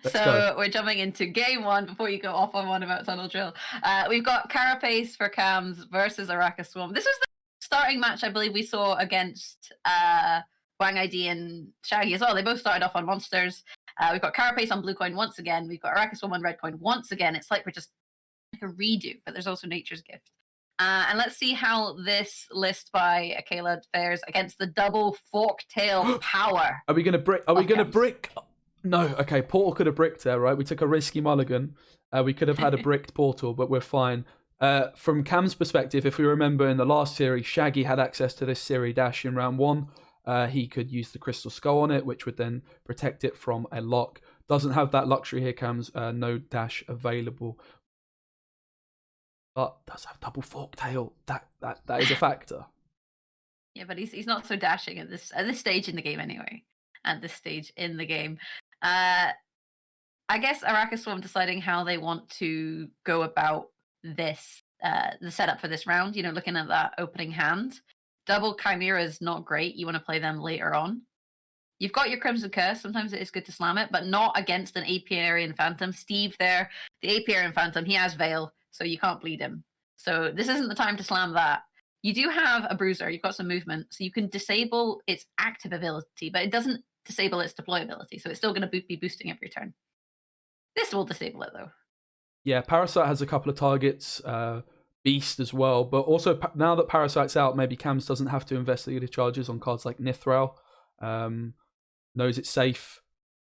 Let's So go. we're jumping into game one before you go off on one about Tunnel Drill. We've got Carapace for KAMS versus Arrakis Swarm. This was the starting match I believe we saw against Wang ID and Shaggy as well. They both started off on monsters. We've got Carapace on blue coin once again. We've got Arrakis Swarm on red coin once again. It's like we're just like a redo, but there's also Nature's Gift. And let's see how this list by AKELA fares against the double fork-tail power. Are we going to brick? Are we going to brick? No. Okay, Portal could have bricked there, right? We took a risky mulligan. We could have had a bricked Portal, but we're fine. From Cam's perspective, if we remember in the last series, Shaggy had access to this Siri Dash in round one. He could use the Crystal Skull on it, which would then protect it from a lock. Doesn't have that luxury here, Cam's. No Dash available. But does have double fork tail. That is a factor. Yeah, but he's not so dashing at this stage in the game anyway. At this stage in the game, I guess Arrakis Swarm deciding how they want to go about this the setup for this round. You know, looking at that opening hand, double Chimera is not great. You want to play them later on. You've got your Crimson Curse. Sometimes it is good to slam it, but not against an Apiarian Phantom. Steve there, the Apiarian Phantom, he has Veil, so you can't bleed him. So this isn't the time to slam that. You do have a Bruiser. You've got some movement, so you can disable its active ability, but it doesn't disable its deploy ability, so it's still going to be boosting every turn. This will disable it, though. Yeah, Parasite has a couple of targets. Beast as well, but also now that Parasite's out, maybe Cams doesn't have to invest the charges on cards like Nithral. Knows it's safe.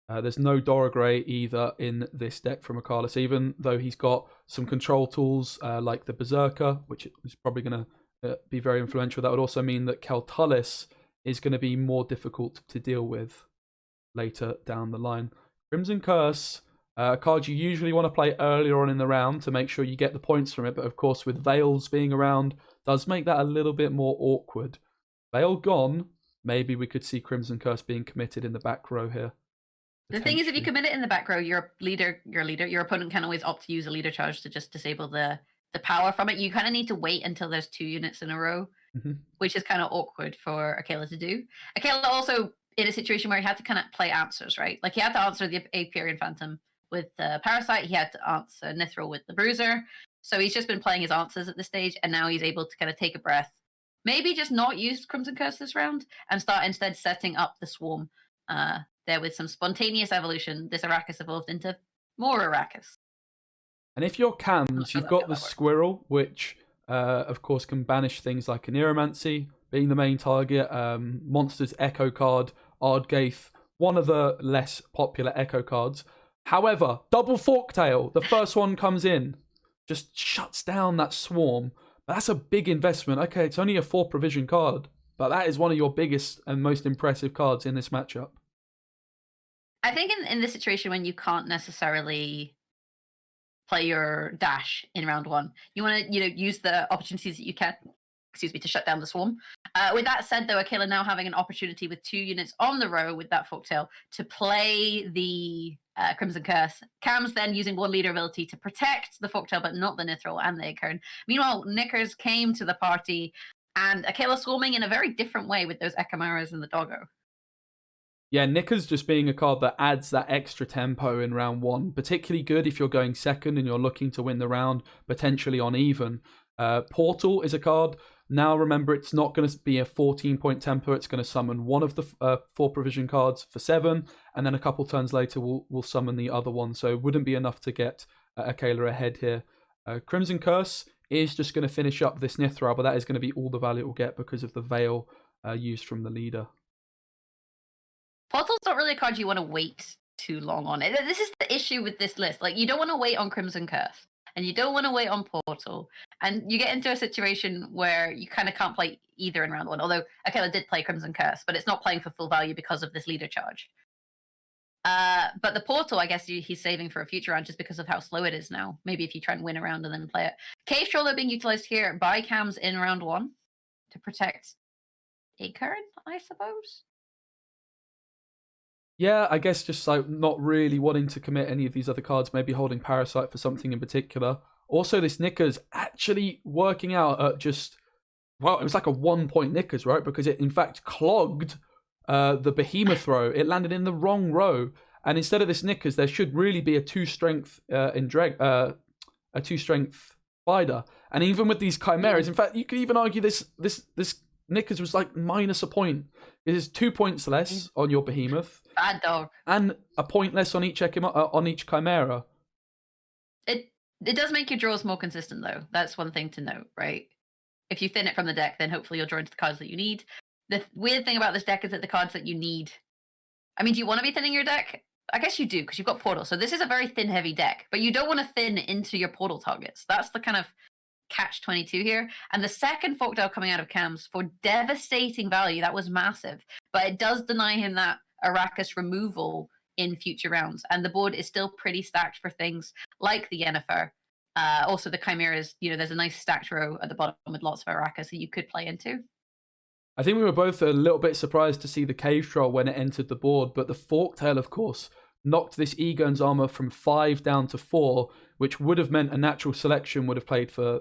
There's no Dora Grey either in this deck from Akalis, even though he's got some control tools like the Berserker, which is probably going to be very influential. That would also mean that Keltulis is going to be more difficult to deal with later down the line. Crimson Curse, a card you usually want to play earlier on in the round to make sure you get the points from it, but of course with Veils being around, does make that a little bit more awkward. Veil gone, maybe we could see Crimson Curse being committed in the back row here. The thing is, if you commit it in the back row, your opponent can always opt to use a leader charge to just disable the power from it. You kind of need to wait until there's 2 units in a row, which is kind of awkward for AKELA to do. AKELA also in a situation where he had to kind of play answers, right? Like he had to answer the Apiarian Phantom with the Parasite, he had to answer Nithral with the Bruiser. So he's just been playing his answers at this stage, and now he's able to kind of take a breath. Maybe just not use Crimson Curse this round and start instead setting up the Swarm there with some spontaneous evolution. This Arrakis evolved into more Arrakis. And if you're Cams, you've got the Squirrel, which of course can banish things like an Neuromancy, being the main target. Monster's Echo card, Ardgaith, one of the less popular Echo cards. However, double Forktail, the first one comes in, just shuts down that Swarm. But that's a big investment. Okay, it's only a 4 provision card, but that is one of your biggest and most impressive cards in this matchup. I think in this situation when you can't necessarily play your dash in round 1, you want to use the opportunities that you can, to shut down the Swarm. With that said, though, AKELA now having an opportunity with 2 units on the row with that Forktail to play the Crimson Curse. Cam's then using 1 leader ability to protect the Forktail, but not the Nithral and the Acorn. Meanwhile, Knickers came to the party, and AKELA swarming in a very different way with those Ekamaras and the Doggo. Yeah, Knickers just being a card that adds that extra tempo in round 1. Particularly good if you're going second and you're looking to win the round, potentially on even. Portal is a card. Now remember, it's not going to be a 14-point tempo. It's going to summon one of the 4 provision cards for 7, and then a couple turns later we'll summon the other one. So it wouldn't be enough to get AKELA ahead here. Crimson Curse is just going to finish up this Nithral, but that is going to be all the value it will get because of the Veil used from the leader. Portal's not really a card you want to wait too long on. This is the issue with this list. Like, you don't want to wait on Crimson Curse, and you don't want to wait on Portal, and you get into a situation where you kind of can't play either in round 1, although AKELA did play Crimson Curse, but it's not playing for full value because of this leader charge. But the Portal, I guess he's saving for a future round just because of how slow it is now. Maybe if you try and win a round and then play it. Cave Stroller being utilized here by Cams in round 1 to protect Acorn, I suppose. Yeah, I guess just like not really wanting to commit any of these other cards, maybe holding Parasite for something in particular. Also, this Knickers actually working out at just, well, it was like a 1-point Knickers, right? Because it in fact clogged the Behemoth row. It landed in the wrong row. And instead of this Knickers, there should really be a 2-strength a 2-strength spider. And even with these chimeras, in fact, you could even argue this Knickers was like minus a point. It is 2 points less on your behemoth. Bad dog. And a point less on each chimera. It does make your draws more consistent, though. That's one thing to note, right? If you thin it from the deck, then hopefully you'll draw into the cards that you need. The weird thing about this deck is that the cards that you need... I mean, do you want to be thinning your deck? I guess you do, because you've got Portal. So this is a very thin-heavy deck, but you don't want to thin into your Portal targets. That's the kind of catch-22 here. And the second Folktale coming out of KAMS for devastating value, that was massive. But it does deny him that Arrakis removal in future rounds. And the board is still pretty stacked for things like the Yennefer. Also, the Chimeras, there's a nice stacked row at the bottom with lots of Arrakis that you could play into. I think we were both a little bit surprised to see the Cave Troll when it entered the board, but the Forktail, of course, knocked this Egon's armor from 5 down to 4, which would have meant a natural selection would have played for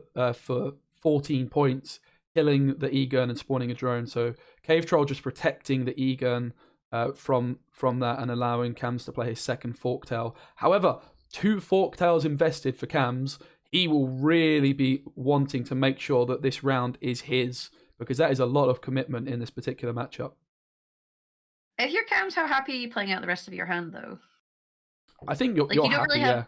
14 points, killing the Egon and spawning a drone. So Cave Troll just protecting the Egon from that and allowing KAMS to play his second Forktail. However, 2 Forktails invested for KAMS. He will really be wanting to make sure that this round is his, because that is a lot of commitment in this particular matchup. If you're KAMS, how happy are you playing out the rest of your hand, though? I think you're happy, yeah.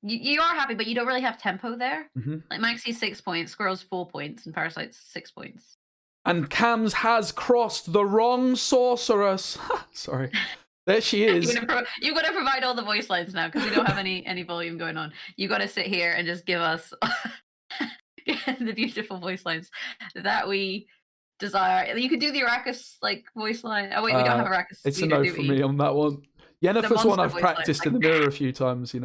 You are happy, but you don't really have tempo there. Mm-hmm. Like Maxie's 6 points, Squirrel's 4 points, and Parasite's 6 points. And KAMS has crossed the wrong sorceress. Sorry. There she is. You've got to provide all the voice lines now, because we don't have any volume going on. You've got to sit here and just give us the beautiful voice lines that we desire. You could do the Arrakis voice line. Oh wait, we don't have Arrakis. It's a no for me on that one. Yennefer's one I've practiced in the mirror a few times,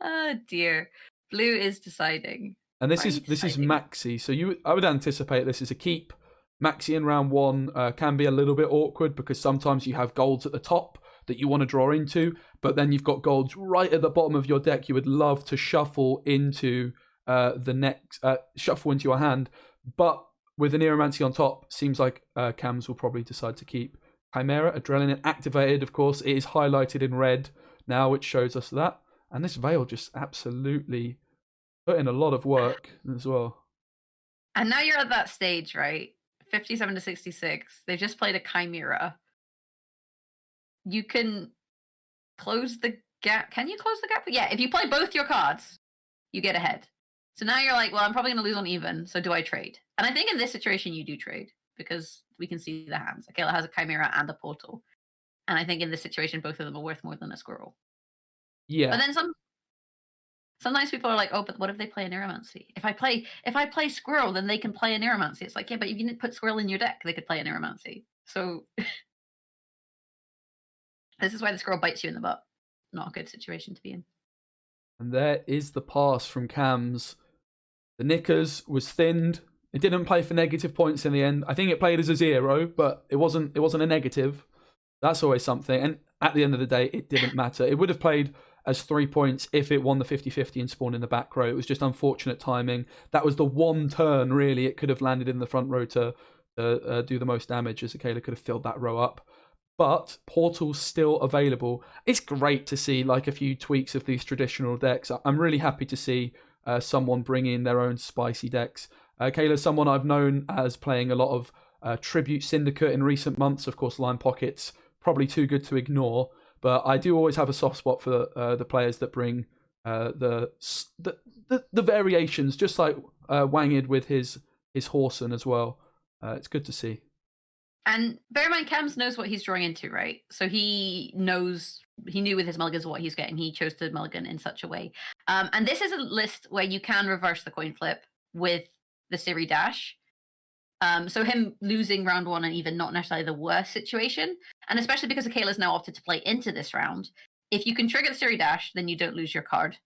Oh dear. Blue is deciding. And this is Maxi. So I would anticipate this is a keep. Maxi in round 1 can be a little bit awkward because sometimes you have golds at the top that you want to draw into, but then you've got golds right at the bottom of your deck you would love to shuffle into shuffle into your hand. But with an Neuromancy on top, seems like KAMS will probably decide to keep. Chimera, Adrenaline activated, of course. It is highlighted in red now, which shows us that. And this Veil just absolutely put in a lot of work as well. And now you're at that stage, right? 57 to 66. They've just played a Chimera. You can close the gap. Can you close the gap? Yeah, if you play both your cards, you get ahead. So now you're like, well, I'm probably going to lose on even, so do I trade? And I think in this situation, you do trade, because we can see the hands. AKELA has a Chimera and a Portal. And I think in this situation, both of them are worth more than a Squirrel. Yeah. But then sometimes people are like, oh, but what if they play a Neuromancy? If I play Squirrel, then they can play a Neuromancy. It's like, yeah, but if you didn't put Squirrel in your deck, they could play a Neuromancy. So this is why the Squirrel bites you in the butt. Not a good situation to be in. And there is the pass from KAMS. The Knickers was thinned. It didn't play for negative points in the end. I think it played as a 0, but it wasn't a negative. That's always something. And at the end of the day, it didn't matter. It would have played as 3 points if it won the 50-50 and spawned in the back row. It was just unfortunate timing. That was the one turn, really. It could have landed in the front row to do the most damage, as AKELA could have filled that row up. But Portal's still available. It's great to see a few tweaks of these traditional decks. I'm really happy to see someone bring in their own spicy decks. AKELA's someone I've known as playing a lot of Tribute Syndicate in recent months. Of course, Line Pockets, probably too good to ignore. But I do always have a soft spot for the players that bring the variations, just like Wanged with his Horson as well. It's good to see. And bear in mind, KAMS knows what he's drawing into, right? So he knew with his mulligans what he's getting. He chose to mulligan in such a way. And this is a list where you can reverse the coin flip with the Siri Dash. So him losing round 1 and even not necessarily the worst situation. And especially because AKELA's now opted to play into this round. If you can trigger the Siri Dash, then you don't lose your card.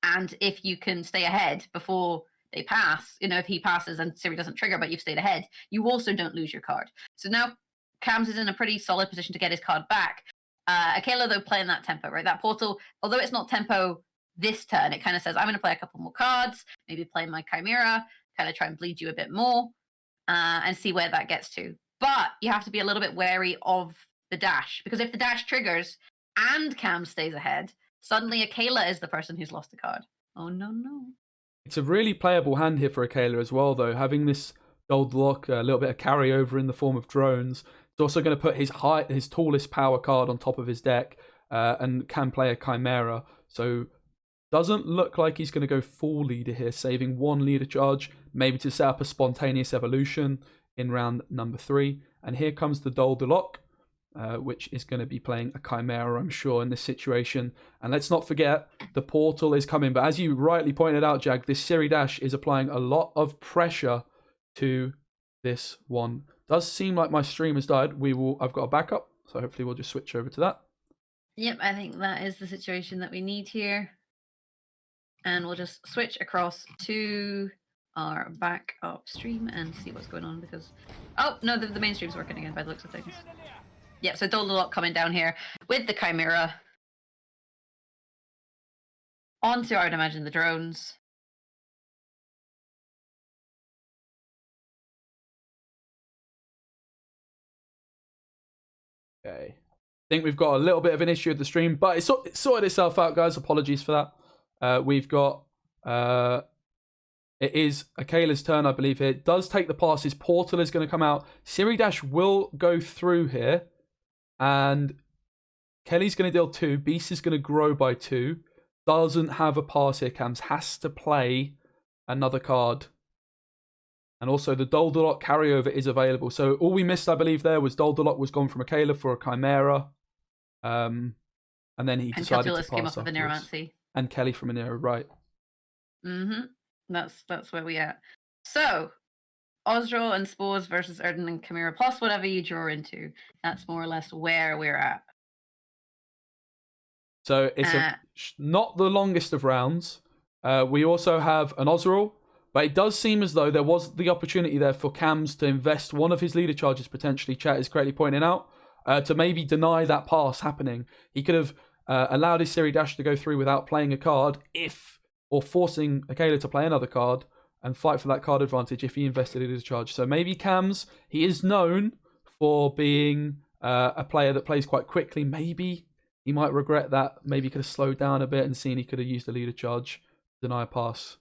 And if you can stay ahead before they pass, if he passes and Siri doesn't trigger, but you've stayed ahead, you also don't lose your card. So now KAMS is in a pretty solid position to get his card back. AKELA, though, playing that tempo, right? That Portal, although it's not tempo this turn, it kind of says, I'm going to play a couple more cards, maybe play my Chimera, kind of try and bleed you a bit more, and see where that gets to. But you have to be a little bit wary of the dash. Because if the dash triggers and KAMS stays ahead, suddenly AKELA is the person who's lost a card. Oh, no. It's a really playable hand here for AKELA as well, though. Having this gold lock, a little bit of carryover in the form of drones. It's also going to put his tallest power card on top of his deck, and can play a Chimera. So doesn't look like he's going to go full leader here, saving one leader charge, maybe to set up a spontaneous evolution in round number 3. And here comes the Doldalok, which is going to be playing a Chimera, I'm sure, in this situation. And let's not forget, the portal is coming. But as you rightly pointed out, Jag, this Siri Dash is applying a lot of pressure to this one. Does seem like my stream has died. I've got a backup, so hopefully we'll just switch over to that. Yep, I think that is the situation that we need here. And we'll just switch across to our backup stream and see what's going on, because... Oh, no, the main stream's working again by the looks of things. Yeah, so Doldalok coming down here with the Chimera. Onto, I would imagine, the drones. Okay. I think we've got a little bit of an issue with the stream, but it sorted itself out, guys. Apologies for that. We've got... it is AKELA's turn, I believe, here. It does take the passes. Portal is going to come out. Siri Dash will go through here. And Kelly's going to deal 2. Beast is going to grow by 2. Doesn't have a pass here. KAMS has to play another card. And also the Doldalok carryover is available. So all we missed, I believe, there was Doldalok was gone from AKELA for a Chimera. And then he decided to pass came up with an Neuromancy. And Kelly from an Nero, right. That's where we at. So, Osro and Spores versus Erden and Chimera, plus whatever you draw into. That's more or less where we're at. So it's not the longest of rounds. We also have an Osro, but it does seem as though there was the opportunity there for KAMS to invest one of his leader charges, potentially, chat is correctly pointing out, to maybe deny that pass happening. He could have allowed his Siri Dash to go through without playing a card, or forcing AKELA to play another card and fight for that card advantage if he invested in his charge. So maybe KAMS, he is known for being a player that plays quite quickly. Maybe he might regret that. Maybe he could have slowed down a bit and seen he could have used a leader charge to deny a pass.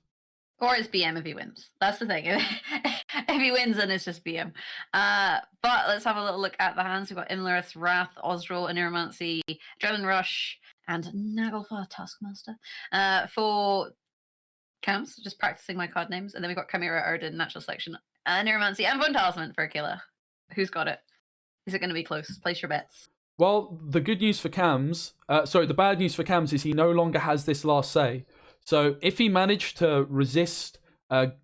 Or it's BM if he wins. That's the thing. If he wins, then it's just BM. But let's have a little look at the hands. We've got Imlerith's Wrath, Osro, Neuromancy, Adrenaline Rush, and Naglfar Taskmaster. For KAMS, just practicing my card names. And then we've got Chimera, Erden, Natural Selection, Neuromancy, and Von Talisman for AKELA. Who's got it? Is it going to be close? Place your bets. Well, the good news for KAMS, the bad news for KAMS is he no longer has this last say. So if he managed to resist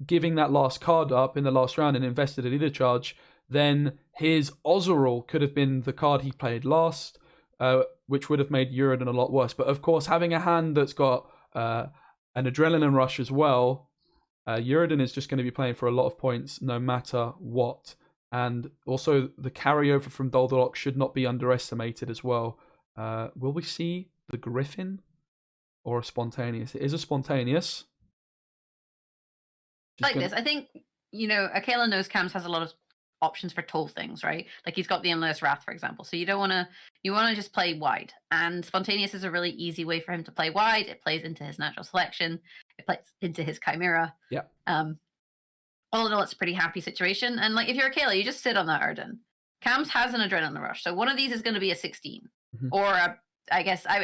giving that last card up in the last round and invested a leader charge, then his Ozeril could have been the card he played last, which would have made Uridan a lot worse. But of course, having a hand that's got an Adrenaline Rush as well, Uridan is just going to be playing for a lot of points no matter what. And also the carryover from Doldalok should not be underestimated as well. Will we see the Griffin or a spontaneous? It is a spontaneous. This, I think, AKELA knows KAMS has a lot of options for toll things, right? Like he's got the Endless Wrath, for example. So you want to just play wide. And spontaneous is a really easy way for him to play wide. It plays into his natural selection. It plays into his Chimera. Yeah. All in all, it's a pretty happy situation. And like if you're AKELA, you just sit on that Erden. KAMS has an Adrenaline Rush. So one of these is going to be a 16. Mm-hmm. Or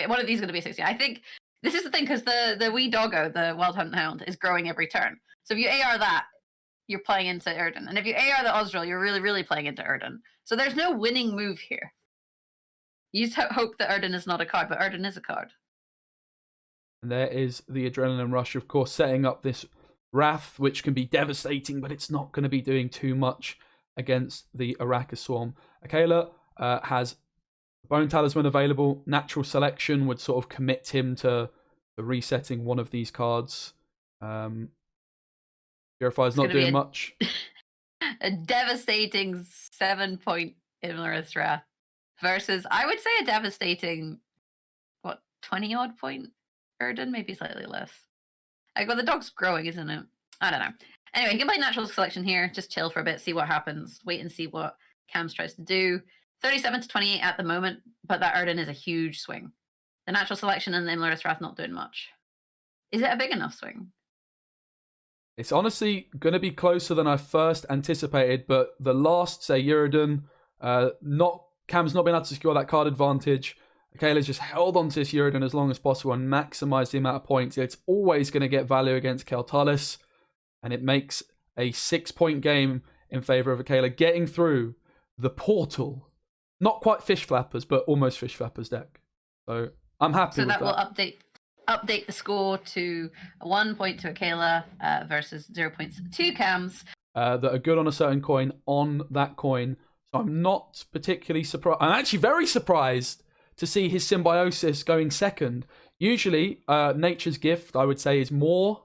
one of these is going to be a 16. I think this is the thing, because the wee doggo, the Wild Hunt Hound, is growing every turn. So if you AR that, you're playing into Erden. And if you AR the Osril, you're really, really playing into Erden. So there's no winning move here. You just hope that Erden is not a card, but Erden is a card. And there is the Adrenaline Rush, of course, setting up this Wrath, which can be devastating, but it's not going to be doing too much against the Arrakis Swarm. AKELA has Bone Talisman available. Natural Selection would sort of commit him to resetting one of these cards. Purifier's not doing much. A devastating 7-point Imlerith's Wrath versus, I would say, a devastating, 20-odd point Erden? Maybe slightly less. The dog's growing, isn't it? I don't know. Anyway, you can play Natural Selection here. Just chill for a bit, see what happens. Wait and see what KAMS tries to do. 37 to 28 at the moment, but that Erden is a huge swing. The natural selection and the Imlerith's Wrath not doing much. Is it a big enough swing? It's honestly going to be closer than I first anticipated, but the last, say, Uridan, Cam's not been able to secure that card advantage. AKELA's just held on to this Uridan as long as possible and maximised the amount of points. It's always going to get value against Keltalis, and it makes a 6-point game in favour of AKELA getting through the portal. Not quite Fish Flappers, but almost Fish Flappers deck. So I'm happy with that. So that will update the score to 1 point to AKELA versus 0 points to KAMS. That are good on a certain coin on that coin. So I'm not particularly surprised. I'm actually very surprised to see his Symbiosis going second. Usually, Nature's Gift, I would say, is more,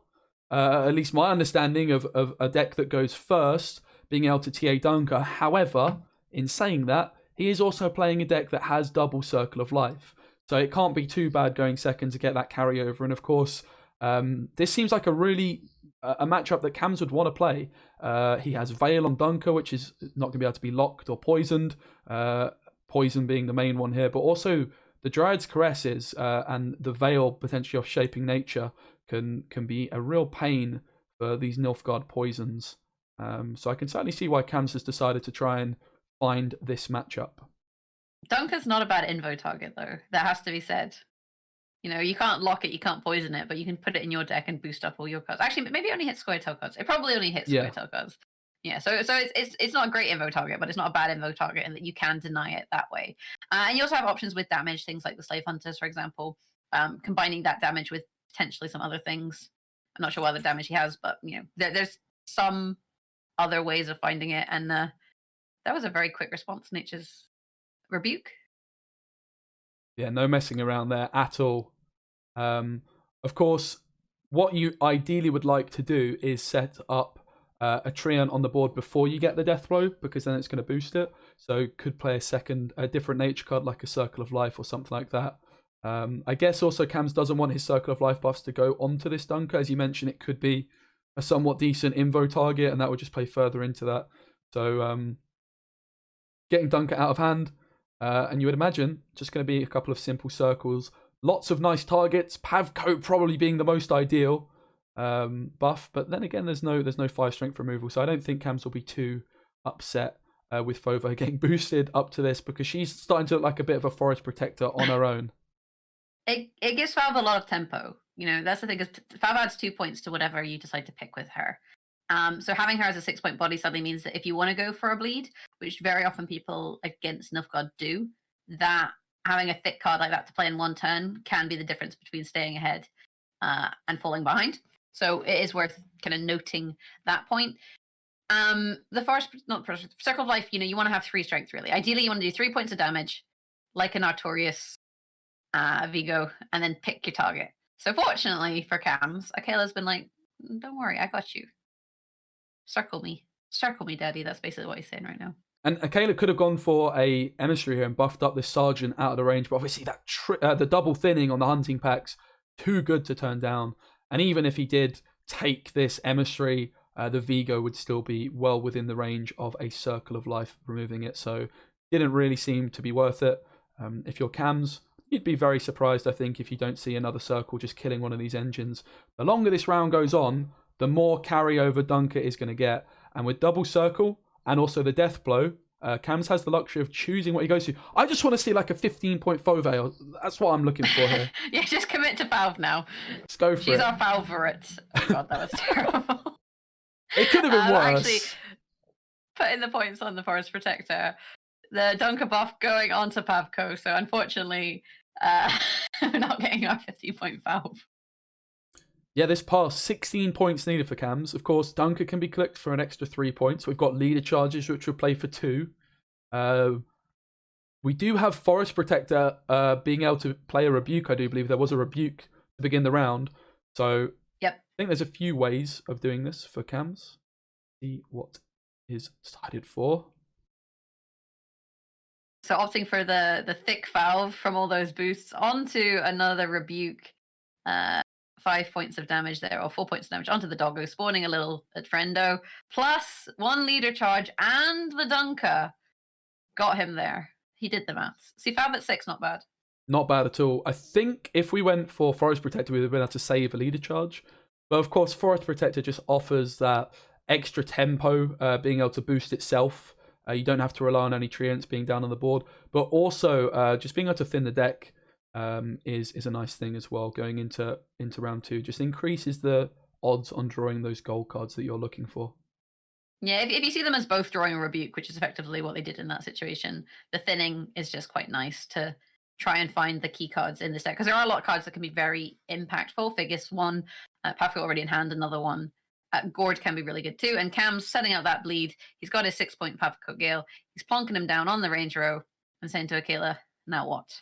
at least my understanding of a deck that goes first, being able to TA Dunker. However, in saying that, he is also playing a deck that has double Circle of Life. So it can't be too bad going second to get that carryover. And of course, this seems like a matchup that KAMS would want to play. He has Veil on Dunker, which is not going to be able to be locked or poisoned. Poison being the main one here, but also the Dryad's Caresses and the Veil potentially off Shaping Nature can be a real pain for these Nilfgaard poisons. So I can certainly see why KAMS has decided to try and find this matchup. Dunker's not a bad invo target, though. That has to be said. You know, you can't lock it, you can't poison it, but you can put it in your deck and boost up all your cards. Actually, maybe it only hits Squirtle cards. It probably only hits Squirtle cards. Yeah, so it's not a great invo target, but it's not a bad invo target in that you can deny it that way. And you also have options with damage, things like the Slave Hunters, for example, combining that damage with potentially some other things. I'm not sure what other damage he has, but you know, there's some other ways of finding it. And that was a very quick response, Nature's Rebuke. Yeah, no messing around there at all. Of course, what you ideally would like to do is set up a Treant on the board before you get the Death Blow, because then it's going to boost it. So could play a different nature card like a Circle of Life or something like that. I guess also KAMS doesn't want his Circle of Life buffs to go onto this Dunker. As you mentioned, it could be a somewhat decent invo target, and that would just play further into that. So getting Dunker out of hand, and you would imagine just going to be a couple of simple circles. Lots of nice targets. Pavco probably being the most ideal buff, but then again, there's no 5 strength removal, so I don't think KAMS will be too upset with Fova getting boosted up to this, because she's starting to look like a bit of a forest protector on her own. It gives Fav a lot of tempo. You know, that's the thing, is Fav adds 2 points to whatever you decide to pick with her. So having her as a 6-point body suddenly means that if you want to go for a bleed, which very often people against Nilfgaard do, that having a thick card like that to play in one turn can be the difference between staying ahead and falling behind. So it is worth kind of noting that point. The Circle of Life, you know, you want to have 3 strength, really. Ideally, you want to do 3 points of damage, like a Artorias Vigo, and then pick your target. So fortunately for KAMS, AKELA's been like, don't worry, I got you. Circle me, daddy. That's basically what he's saying right now. And AKELA could have gone for a Emissary here and buffed up this Sergeant out of the range, but obviously that the double thinning on the hunting packs, too good to turn down. And even if he did take this Emissary, the Vigo would still be well within the range of a Circle of Life, removing it. So didn't really seem to be worth it. If you're KAMS, you'd be very surprised, I think, if you don't see another Circle just killing one of these engines. The longer this round goes on, the more carryover Dunker is going to get. And with double Circle and also the Death Blow, KAMS has the luxury of choosing what he goes to. I just want to see like a 15-point Fove. That's what I'm looking for here. Yeah, just commit to Valve now. Let's go for it. She's our favorite. Oh God, that was terrible. It could have been worse. Actually, putting the points on the Forest Protector, the Dunker buff going onto Pavco. So unfortunately, we're not getting our 15-point Valve. Yeah, this pass, 16 points needed for KAMS. Of course, Dunker can be clicked for an extra 3 points. We've got leader charges, which will play for 2. We do have Forest Protector being able to play a Rebuke, I do believe. There was a Rebuke to begin the round. So yep. I think there's a few ways of doing this for KAMS. See what is decided for. So opting for the thick valve from all those boosts onto another Rebuke. 5 points of damage there, or 4 points of damage onto the doggo, spawning a little at Friendo, plus 1 leader charge, and the Dunker got him there. He did the maths. See, 5 at 6, not bad. Not bad at all. I think if we went for Forest Protector, we would have been able to save a leader charge. But of course, Forest Protector just offers that extra tempo, being able to boost itself. You don't have to rely on any treants being down on the board. But also, just being able to thin the deck is a nice thing as well going into round 2. Just increases the odds on drawing those gold cards that you're looking for. Yeah, if you see them as both drawing a rebuke, which is effectively what they did in that situation, the thinning is just quite nice to try and find the key cards in this deck. Because there are a lot of cards that can be very impactful. Figus one, Pavko already in hand, another one. Gord can be really good too. And KAMS setting out that bleed. He's got his 6-point Pavko Gale. He's plonking him down on the range row and saying to AKELA, now what?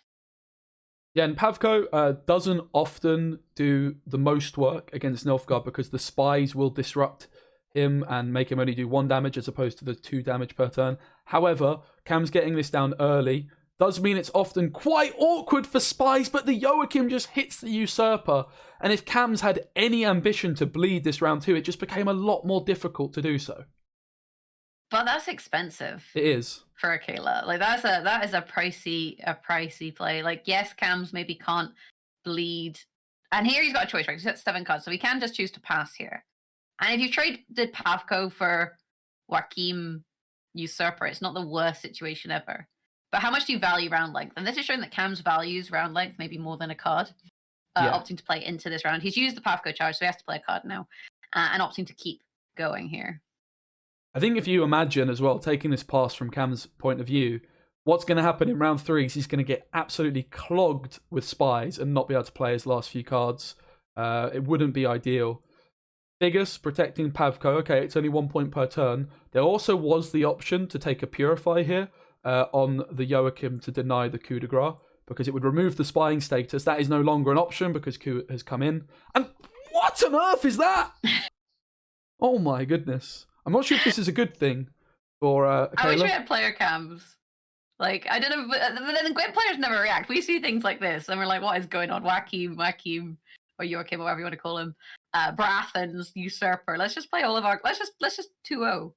Yeah, and Pavko doesn't often do the most work against Nilfgaard because the spies will disrupt him and make him only do 1 damage as opposed to the 2 damage per turn. However, KAMS getting this down early does mean it's often quite awkward for spies, but the Joachim just hits the Usurper. And if KAMS had any ambition to bleed this round 2, it just became a lot more difficult to do so. But that's expensive. It is. For AKELA. Like that is a pricey play. Like, yes, KAMS maybe can't bleed. And here he's got a choice, right? He's got 7 cards, so he can just choose to pass here. And if you traded Pavko for Joachim Usurper, it's not the worst situation ever. But how much do you value round length? And this is showing that KAMS values round length maybe more than a card, opting to play into this round. He's used the Pavko charge, so he has to play a card now, and opting to keep going here. I think if you imagine as well, taking this pass from KAMS' point of view, what's going to happen in round 3 is he's going to get absolutely clogged with spies and not be able to play his last few cards. It wouldn't be ideal. Figus protecting Pavko. Okay, it's only 1 point per turn. There also was the option to take a Purify here on the Joachim to deny the coup de grace because it would remove the spying status. That is no longer an option because coup has come in. And what on earth is that? Oh my goodness. I'm not sure if this is a good thing for AKELA. I wish we had player cams. Like, I don't know, but then Gwent players never react. We see things like this and we're like, what is going on? Joachim, or Joachim, or whatever you want to call him. Brathens, Usurper. Let's just play all of our. Let's just 2-0,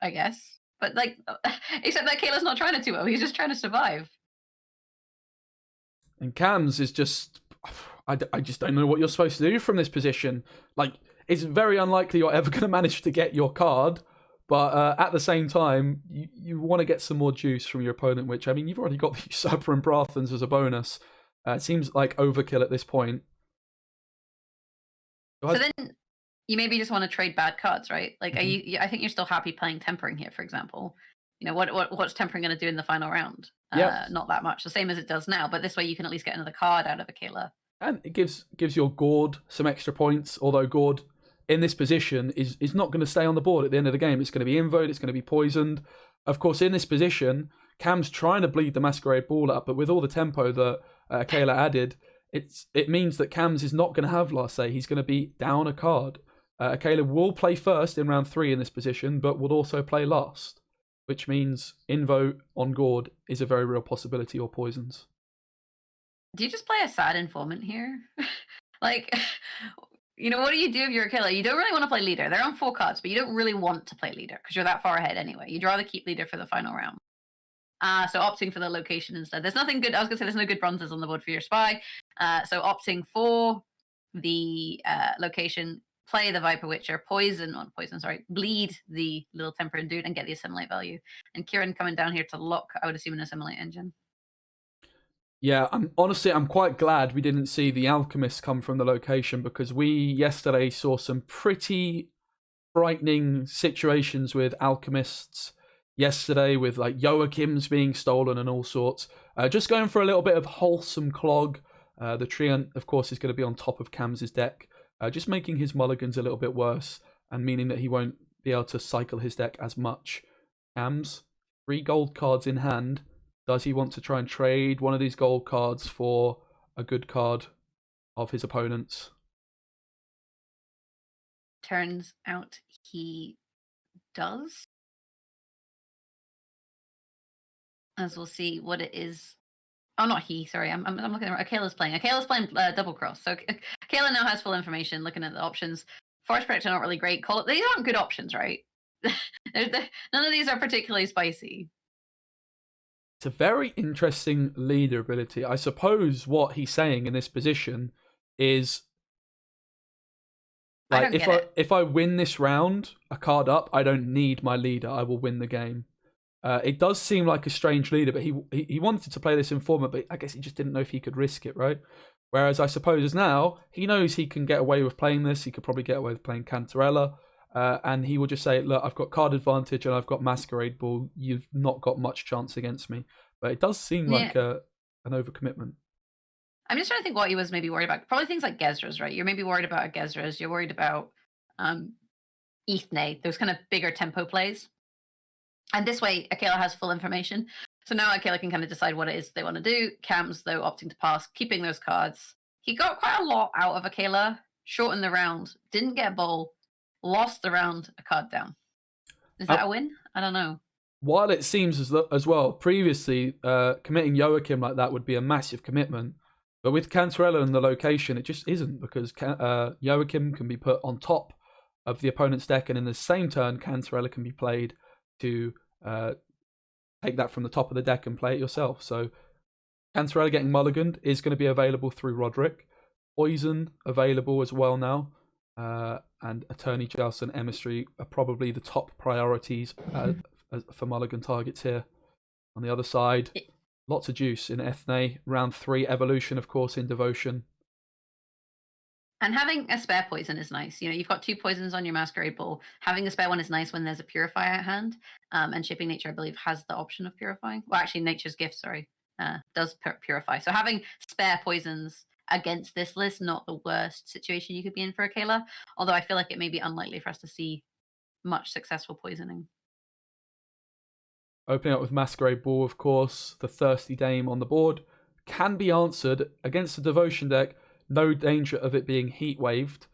I guess. But like, except that Kayla's not trying to 2-0. He's just trying to survive. And KAMS is just, I just don't know what you're supposed to do from this position. Like, it's very unlikely you're ever going to manage to get your card. But at the same time, you want to get some more juice from your opponent, which, I mean, you've already got the Usurper and Brathens as a bonus. It seems like overkill at this point. So then you maybe just want to trade bad cards, right? Like, I think you're still happy playing Tempering here, for example. You know, what's Tempering going to do in the final round? Not that much, the same as it does now. But this way you can at least get another card out of AKELA. And it gives your Gord some extra points, although Gord in this position is not going to stay on the board at the end of the game. It's going to be invoed, it's going to be poisoned. Of course, in this position, KAMS trying to bleed the Masquerade Ball up, but with all the tempo that AKELA added, it means that KAMS is not going to have last say. He's going to be down a card. AKELA will play first in round 3 in this position, but will also play last, which means invote on Gord is a very real possibility, or poisons. Do you just play a sad informant here? Like, you know, what do you do if you're AKELA? You don't really want to play leader. They're on 4 cards, but you don't really want to play leader because you're that far ahead anyway. You'd rather keep leader for the final round. So opting for the location instead. There's nothing good. I was going to say there's no good bronzes on the board for your spy. So opting for the location, play the Viper Witcher, bleed the little Temperate dude and get the assimilate value. And Kieran coming down here to lock, I would assume, an assimilate engine. Yeah, I'm quite glad we didn't see the Alchemist come from the location, because we yesterday saw some pretty frightening situations with Alchemists yesterday, with like Joachim's being stolen and all sorts. Just going for a little bit of wholesome clog. The Treant, of course, is going to be on top of KAMS' deck, just making his mulligans a little bit worse, and meaning that he won't be able to cycle his deck as much. KAMS, 3 gold cards in hand. Does he want to try and trade one of these gold cards for a good card of his opponent's? Turns out he does. As we'll see what it is. Oh, not he. Sorry, I'm looking at AKELA's playing. AKELA's playing double cross. So AKELA now has full information. Looking at the options, Forest Protector not really great. These aren't good options, right? None of these are particularly spicy. It's a very interesting leader ability. I suppose what he's saying in this position is I like don't get it. if I win this round, a card up, I don't need my leader. I will win the game. It does seem like a strange leader, but he wanted to play this Informer, but I guess he just didn't know if he could risk it, right? Whereas I suppose now he knows he can get away with playing this. He could probably get away with playing Cantarella, and he will just say, "Look, I've got card advantage and I've got Masquerade Ball. You've not got much chance against me." But it does seem like an overcommitment. I'm just trying to think what he was maybe worried about. Probably things like Gezras, right? You're maybe worried about a Gezras. You're worried about Ethne, those kind of bigger tempo plays. And this way, AKELA has full information. So now AKELA can kind of decide what it is they want to do. KAMS, though, opting to pass, keeping those cards. He got quite a lot out of AKELA, shortened the round, didn't get a bowl, lost the round, a card down. Is that a win? I don't know. While it seems as well, previously, committing Joachim like that would be a massive commitment. But with Cantarella and the location, it just isn't, because Joachim can be put on top of the opponent's deck, and in the same turn, Cantarella can be played to take that from the top of the deck and play it yourself. So Cantarella getting mulliganed is going to be available through Roderick. Poison available as well now. And Attorney Joust and Emissary are probably the top priorities for mulligan targets here. On the other side, lots of juice in Ethne. Round 3 evolution, of course, in Devotion. And having a spare poison is nice. You know, you've got 2 poisons on your Masquerade Ball. Having a spare one is nice when there's a Purifier at hand. And Shaping Nature, I believe, has the option of purifying. Well, actually, Nature's Gift, does purify. So having spare poisons against this list, not the worst situation you could be in for AKELA. Although I feel like it may be unlikely for us to see much successful poisoning. Opening up with Masquerade Ball, of course. The Thirsty Dame on the board can be answered against the Devotion deck. No danger of it being heat waved.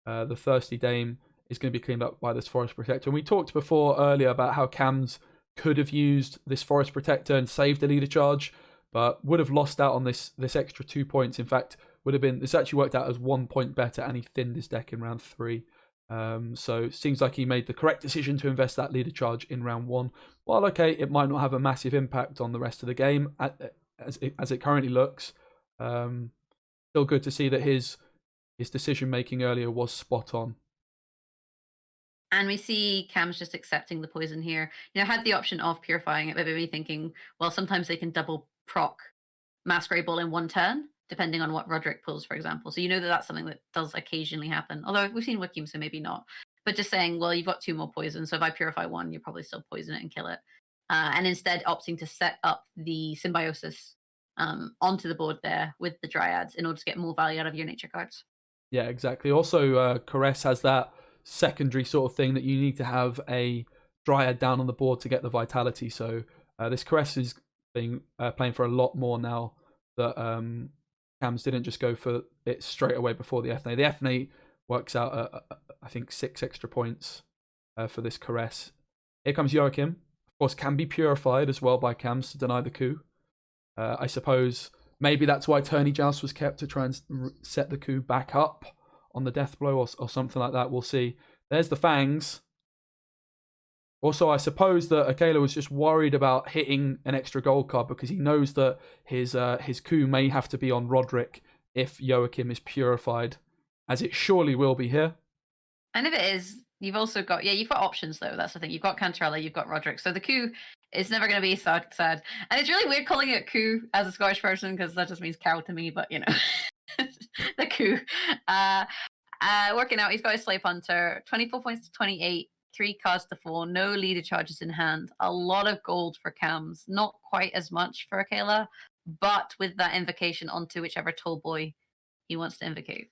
The Thirsty Dame is going to be cleaned up by this Forest Protector. And we talked before earlier about how KAMS could have used this Forest Protector and saved the leader charge, but would have lost out on this extra 2 points. In fact, this actually worked out as 1 point better, and he thinned his deck in round 3. So it seems like he made the correct decision to invest that leader charge in round 1. While okay, it might not have a massive impact on the rest of the game as it currently looks. Still good to see that his decision making earlier was spot on. And we see KAMS just accepting the poison here. You know, had the option of purifying it, but maybe thinking, well, sometimes they can double proc Masquerade Ball in one turn, depending on what Roderick pulls, for example. So you know that that's something that does occasionally happen. Although we've seen Wickham, so maybe not. But just saying, well, you've got 2 more poisons, so if I purify 1, you probably still poison it and kill it. And instead opting to set up the Symbiosis onto the board there with the Dryads in order to get more value out of your nature cards. Yeah, exactly. Also, Caress has that secondary sort of thing that you need to have a Dryad down on the board to get the vitality. So this Caress is playing for a lot more now that KAMS didn't just go for it straight away before the Ethne. The Ethne works out, I think, 6 extra points for this Caress. Here comes Joachim. Of course, can be purified as well by KAMS to deny the coup. I suppose maybe that's why Attorney Joust was kept, to try and set the coup back up on the death blow or something like that. We'll see. There's the Fangs. Also, I suppose that AKELA was just worried about hitting an extra gold card because he knows that his coup may have to be on Roderick if Joachim is purified, as it surely will be here. And if it is, you've also got, you've got options though. That's the thing. You've got Cantarella, you've got Roderick. So the coup is never going to be sad. And it's really weird calling it coup as a Scottish person because that just means cow to me, but you know, the coup. Working out, he's got his Slave Hunter, 24 points to 28, 3 cards to 4, no leader charges in hand. A lot of gold for KAMS, not quite as much for AKELA, but with that invocation onto whichever tall boy he wants to invocate.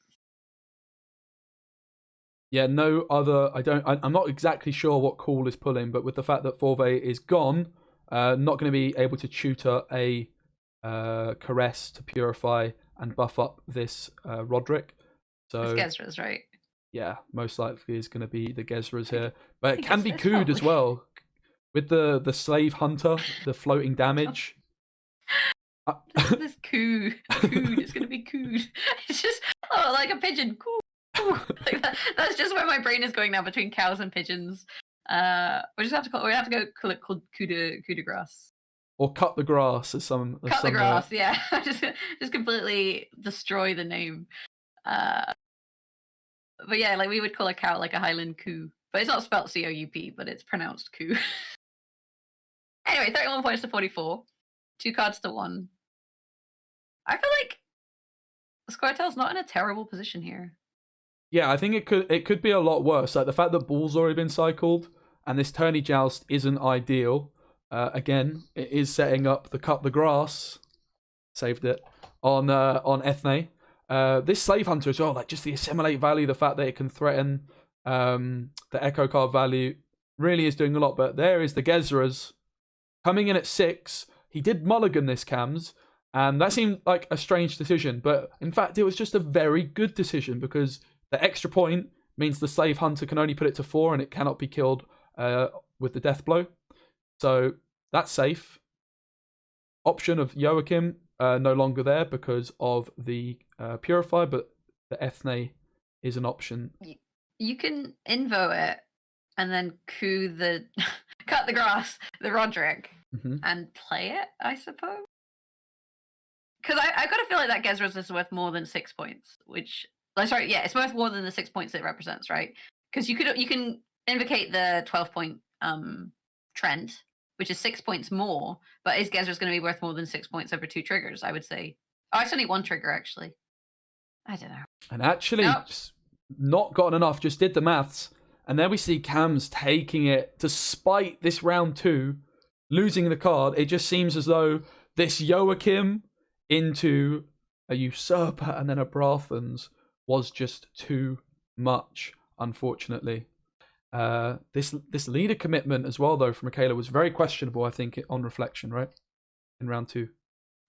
Yeah, no other. I'm not exactly sure what call is pulling, but with the fact that Forve is gone, not going to be able to tutor a Caress to purify and buff up this Roderick. So it's Gezras, right? Yeah, most likely is going to be the Gezras here, but it can be cooed as well with the Slave Hunter, the floating damage. This cooed. It's going to be cooed. It's just like a pigeon. Coo. Like that's just where my brain is going now, between cows and pigeons. We have to go call it coup de grace. or cut the grass, as some Cut the grass, yeah. just completely destroy the name. But yeah, like we would call a cow like a Highland coo. But it's not spelled C-O-U-P, but it's pronounced coo. Anyway, 31 points to 44. 2 cards to 1. I feel like Squirtle's not in a terrible position here. Yeah, I think it could be a lot worse. Like the fact that Ball's already been cycled and this Tourney Joust isn't ideal. Again, it is setting up the cut the grass. Saved it on Ethne. This Slave Hunter as well, like just the assimilate value, the fact that it can threaten the Echo card value really is doing a lot. But there is the Gezras coming in at 6. He did mulligan this KAMS, and that seemed like a strange decision. But in fact, it was just a very good decision because the extra point means the Slave Hunter can only put it to 4 and it cannot be killed with the death blow. So that's safe. Option of Joachim no longer there because of the Purify, but the Ethne is an option. You can invo it and then coup the cut the grass, the Roderick, and play it, I suppose. Because I got to feel like that Gezras is worth more than 6 points, which... it's worth more than the 6 points it represents, right? Because you can invocate the 12-point Trent, which is 6 points more, but is Gezra's going to be worth more than 6 points over 2 triggers? I would say. Oh, it's only 1 trigger actually. I don't know. And actually, not gotten enough. Just did the maths, and then we see KAMS taking it despite this round 2 losing the card. It just seems as though this Joachim into a Usurper and then a Brathens was just too much, unfortunately. This leader commitment as well, though, from AKELA was very questionable, I think, on reflection, right? In round 2.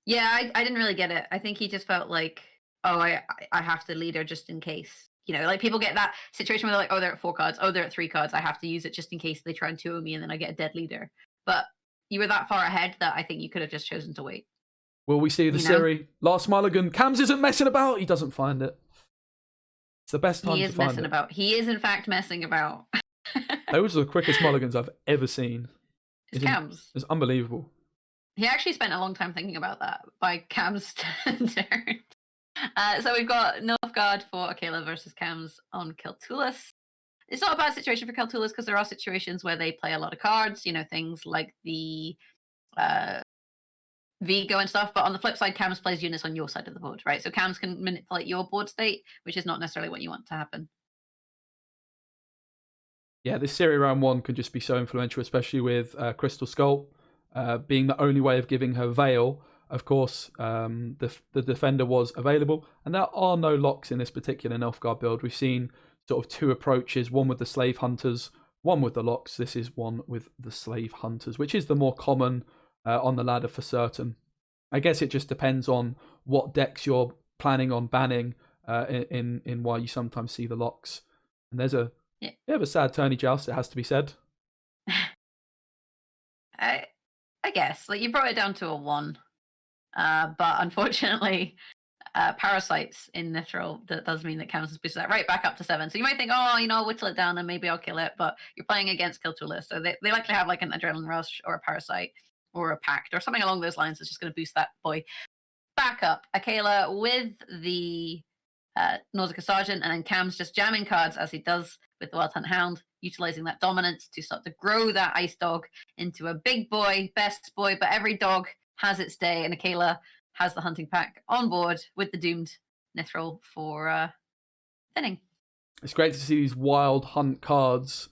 Yeah, I didn't really get it. I think he just felt like, oh, I have to leader just in case. You know, like people get that situation where they're like, oh, they're at 4 cards. Oh, they're at 3 cards. I have to use it just in case they try and 2-0 me and then I get a dead leader. But you were that far ahead that I think you could have just chosen to wait. Will we see the Siri? Last mulligan. KAMS isn't messing about. He doesn't find it. It's the best time to find it. He is messing about. He is, in fact, messing about. Those are the quickest mulligans I've ever seen. It's KAMS. It's unbelievable. He actually spent a long time thinking about that by KAMS turn. So we've got Nilfgaard for AKELA versus KAMS on Keltulis. It's not a bad situation for Keltulis because there are situations where they play a lot of cards, you know, things like the Vigo and stuff. But on the flip side, KAMS plays units on your side of the board, right? So KAMS can manipulate your board state, which is not necessarily what you want to happen. Yeah, this Siri round 1 can just be so influential, especially with Crystal Skull being the only way of giving her Veil. Of course, the Defender was available, and there are no locks in this particular Nilfgaard build. We've seen sort of 2 approaches, one with the Slave Hunters, one with the locks. This is one with the Slave Hunters, which is the more common on the ladder for certain. I guess it just depends on what decks you're planning on banning in why you sometimes see the locks. And there's a bit of a sad Tourney Joust, it has to be said. I guess. Like, you brought it down to a 1. But unfortunately, Parasites in Nithril, that does mean that KAMS has boosted that right back up to 7. So you might think, oh, you know, I'll whittle it down and maybe I'll kill it. But you're playing against Keltulis. So they likely have like an Adrenaline Rush or a Parasite or a Pact or something along those lines that's just going to boost that boy back up. AKELA with the Nausicaa Sergeant, and then KAMS just jamming cards as he does with the Wild Hunt Hound, utilizing that dominance to start to grow that Ice Dog into a big boy, best boy. But every dog has its day, and AKELA has the hunting pack on board with the doomed Nithril for thinning. It's great to see these Wild Hunt cards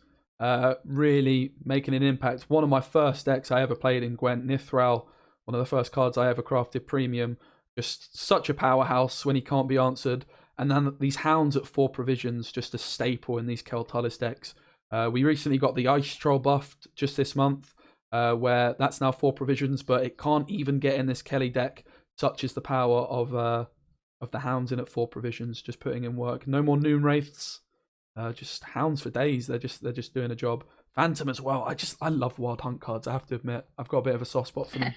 really making an impact. One of my first decks I ever played in Gwent, Nithril, one of the first cards I ever crafted premium. Just such a powerhouse when he can't be answered. And then these Hounds at 4 provisions, just a staple in these Keltulis decks. We recently got the Ice Troll buffed just this month, where that's now 4 provisions, but it can't even get in this Kelly deck. Such is the power of the Hounds in at 4 provisions, just putting in work. No more Noon Wraiths, just Hounds for days. They're just doing a job. Phantom as well. I love Wild Hunt cards. I have to admit, I've got a bit of a soft spot for them.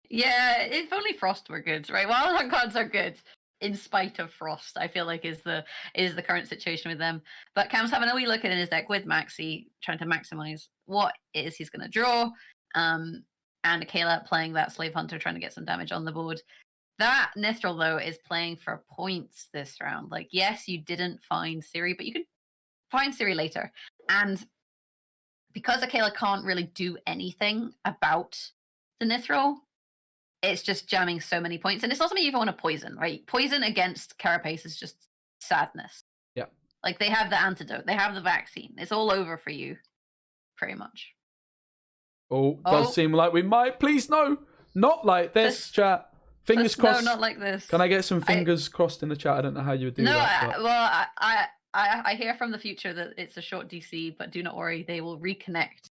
Yeah, if only Frost were good, right? Wild Hunt cards are good in spite of Frost, I feel like is the current situation with them. But KAMS having a wee look at in his deck with Maxi, trying to maximize what it is he's going to draw. and AKELA playing that Slave Hunter, trying to get some damage on the board. That Nithril, though, is playing for points this round. Like, yes, you didn't find Ciri, but you could find Ciri later. And because AKELA can't really do anything about the Nithril, it's just jamming so many points. And it's not something you even want to poison, right? Poison against Carapace is just sadness. Yeah. Like, they have the antidote. They have the vaccine. It's all over for you, pretty much. Oh, does seem like we might. Please, no. Not like this, chat. Fingers crossed. No, not like this. Can I get some fingers crossed in the chat? I don't know how you would do that. Well, I hear from the future that it's a short DC, but do not worry, they will reconnect.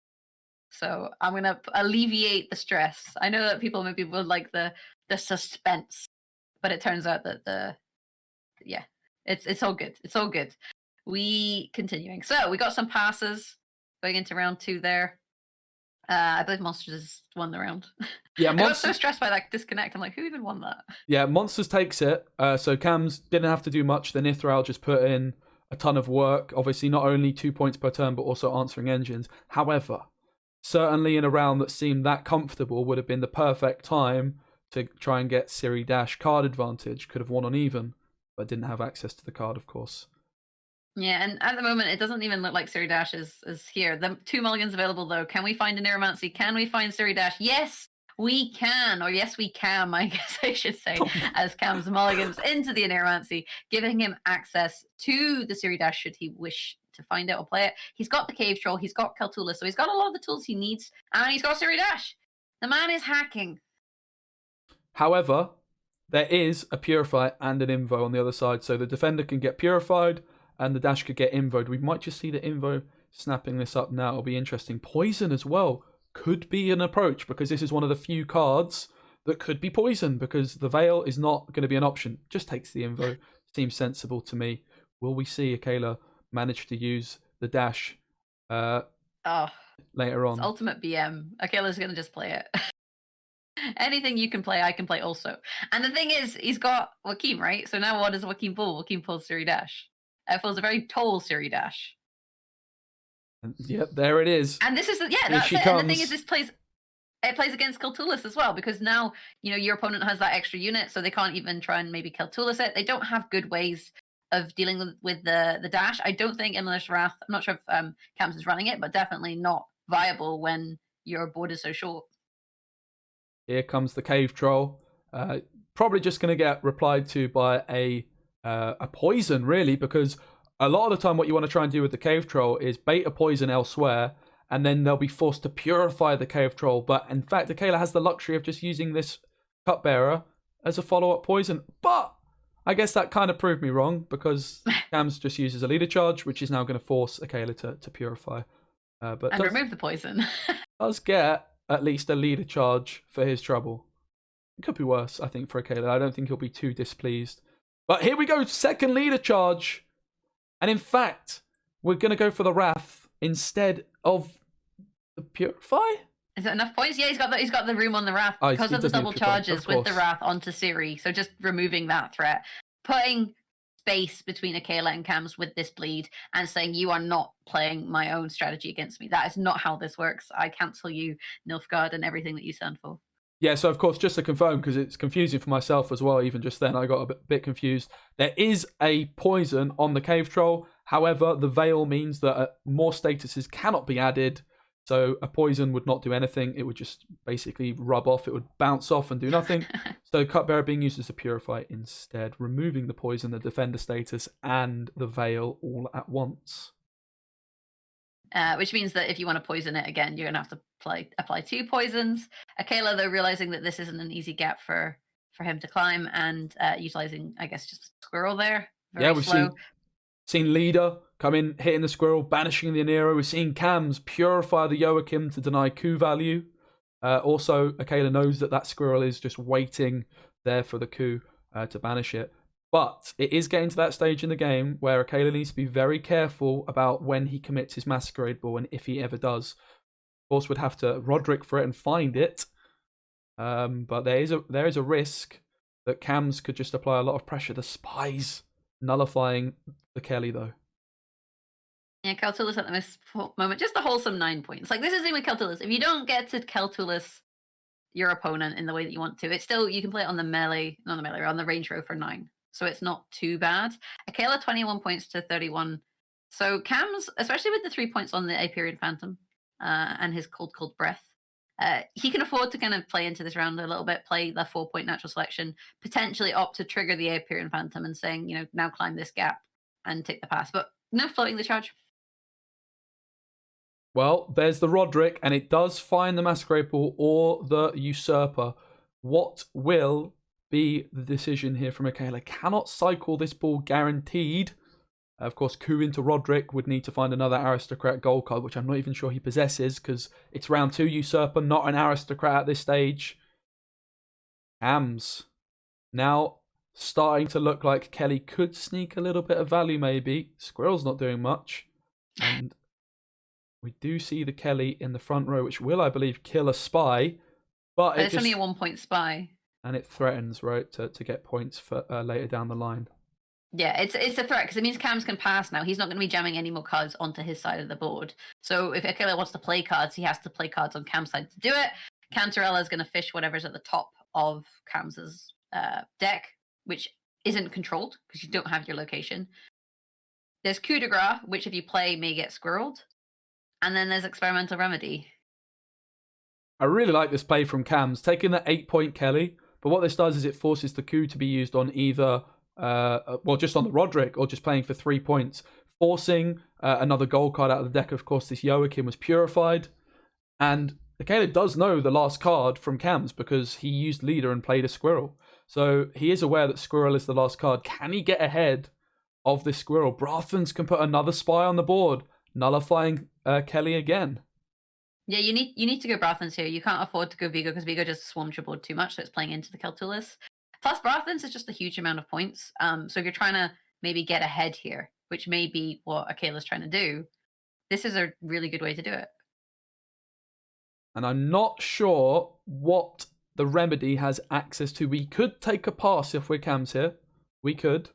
So I'm gonna alleviate the stress. I know that people maybe would like the suspense, but it turns out that it's all good. It's all good. We continuing. So we got some passes going into round 2 there. I believe Monsters won the round. Yeah, I got so stressed by that disconnect. I'm like, who even won that? Yeah, Monsters takes it. So KAMS didn't have to do much. The Nithral just put in a ton of work. Obviously, not only 2 points per turn, but also answering engines. However, certainly in a round that seemed that comfortable would have been the perfect time to try and get Ciri Dash card advantage. Could have won on even, but didn't have access to the card, of course. Yeah, and at the moment, it doesn't even look like Ciri Dash is here. The 2 mulligans available, though. Can we find a Neuromancy? Can we find Ciri Dash? Yes, we can. Or yes, we can, I guess I should say, as KAMS mulligans into the Neuromancy, giving him access to the Ciri Dash should he wish to find it or play it. He's got the Cave Troll. He's got Keltula, so he's got a lot of the tools he needs. And he's got Ciri Dash. The man is hacking. However, there is a Purify and an Invo on the other side, so the defender can get Purified, and the Dash could get invoed. We might just see the Invo snapping this up now. It'll be interesting. Poison as well could be an approach, because this is one of the few cards that could be poison, because the Veil is not going to be an option. Just takes the Invo. Seems sensible to me. Will we see AKELA manage to use the Dash later on? It's ultimate BM. AKELA's going to just play it. Anything you can play, I can play also. And the thing is, he's got Joaquin, right? So now what does Joaquin pull? Joaquin pulls Ciri Dash. Pulls a very tall Ciri Dash. Yep, there it is. And this is that's it. Comes. And the thing is, it plays against Keltulis as well, because now your opponent has that extra unit, so they can't even try and maybe Keltulis it. They don't have good ways of dealing with the Dash. I don't think Endless Wrath. I'm not sure if KAMS is running it, but definitely not viable when your board is so short. Here comes the Cave Troll. Probably just going to get replied to by a poison, really, because a lot of the time what you want to try and do with the Cave Troll is bait a poison elsewhere, and then they'll be forced to purify the Cave Troll. But in fact, AKELA has the luxury of just using this Cupbearer as a follow-up poison. But I guess that kind of proved me wrong, because KAMS just uses a leader charge, which is now going to force AKELA to purify. But remove the poison. Does get at least a leader charge for his trouble. It could be worse, I think, for AKELA. I don't think he'll be too displeased. But here we go, second leader charge. And in fact, we're going to go for the Wrath instead of the Purify? Is it enough points? Yeah, he's got the room on the Wrath because of the double charges with the Wrath onto Ciri. So just removing that threat. Putting space between AKELA and KAMS with this bleed and saying, you are not playing my own strategy against me. That is not how this works. I cancel you, Nilfgaard, and everything that you stand for. Yeah, so of course, just to confirm, because it's confusing for myself as well, even just then I got a bit confused. There is a poison on the Cave Troll. However, the Veil means that more statuses cannot be added. So a poison would not do anything. It would just basically rub off. It would bounce off and do nothing. So Cupbearer being used as a Purify instead, removing the poison, the defender status, and the Veil all at once. Which means that if you want to poison it again, you're going to have to apply 2 poisons. AKELA, though, realizing that this isn't an easy gap for him to climb, and utilizing, I guess, just Squirrel there. We've seen Leader come in, hitting the Squirrel, banishing the Anero. We've seen KAMS purify the Joachim to deny coup value. Also, AKELA knows that Squirrel is just waiting there for the coup to banish it. But it is getting to that stage in the game where AKELA needs to be very careful about when he commits his Masquerade Ball, and if he ever does. Of course, would have to Roderick for it and find it. But there is a risk that KAMS could just apply a lot of pressure. The Spies nullifying the Kelly, though. Yeah, Keltulis at this moment, just a wholesome 9 points. Like, this is the thing with Keltulis. If you don't get to Keltulis your opponent in the way that you want to. It's still, you can play it on the melee, not on the melee, on the range row for 9. So it's not too bad. AKELA 21 points to 31. So KAMS, especially with the 3 points on the Aperian Phantom and his cold breath, he can afford to kind of play into this round a little bit, play the 4-point natural selection, potentially opt to trigger the Aperian Phantom and saying, you know, now climb this gap and take the pass. But no floating the charge. Well, there's the Roderick, and it does find the Masquerade Ball or the Usurper. What will be the decision here from AKELA? Cannot cycle this ball guaranteed. Of course, coup into Roderick would need to find another Aristocrat gold card, which I'm not even sure he possesses, because it's round 2 Usurper, not an Aristocrat at this stage. KAMS. Now starting to look like Kelly could sneak a little bit of value, maybe. Squirrel's not doing much. And we do see the Kelly in the front row, which will, I believe, kill a spy. But it's only a 1-point spy. And it threatens, right, to get points for later down the line. Yeah, it's a threat, because it means KAMS can pass now. He's not going to be jamming any more cards onto his side of the board. So if AKELA wants to play cards, he has to play cards on KAMS' side to do it. Cantarella is going to fish whatever's at the top of KAMS' deck, which isn't controlled, because you don't have your location. There's Coup de Grace, which if you play may get squirreled. And then there's Experimental Remedy. I really like this play from KAMS, taking the 8-point Kelly, but what this does is it forces the coup to be used on either, just on the Roderick, or just playing for 3 points, forcing another gold card out of the deck. Of course, this Joachim was purified, and AKELA does know the last card from KAMS because he used Leader and played a Squirrel. So he is aware that Squirrel is the last card. Can he get ahead of this Squirrel? Brathens can put another spy on the board, nullifying Kelly again. Yeah, you need to go Brathens here. You can't afford to go Vigo, because Vigo just swarms your board too much, so it's playing into the Keltulis. Plus, Brathens is just a huge amount of points. So if you're trying to maybe get ahead here, which may be what AKELA's trying to do, this is a really good way to do it. And I'm not sure what the Remedy has access to. We could take a pass if we're KAMS here. We could.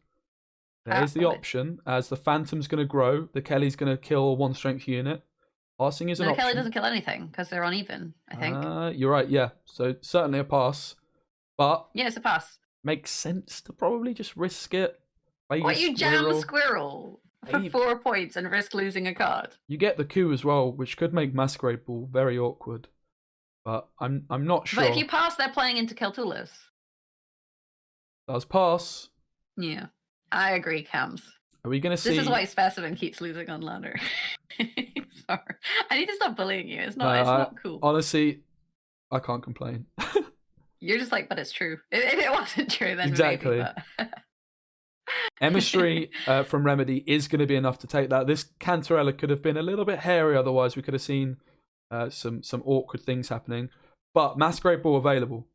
There's the option. As the Phantom's going to grow, the Kelly's going to kill 1 strength unit. Passing is an option. Kelly doesn't kill anything, because they're uneven, I think. You're right, yeah. So certainly a pass. But yeah, it's a pass. Makes sense to probably just risk it. What, you jam the Squirrel for 4 points and risk losing a card? You get the coup as well, which could make Masquerade Ball very awkward. But I'm not sure. But if you pass, they're playing into Keltulis. Does pass. Yeah, I agree, KAMS. Are we going to see... This is why Specimen keeps losing on ladder. Sorry. I need to stop bullying you. It's not cool. Honestly, I can't complain. You're just like, but it's true. If it wasn't true, then exactly. maybe. But... Emissary from Remedy is going to be enough to take that. This Cantarella could have been a little bit hairy, otherwise we could have seen some awkward things happening. But Masquerade Ball available.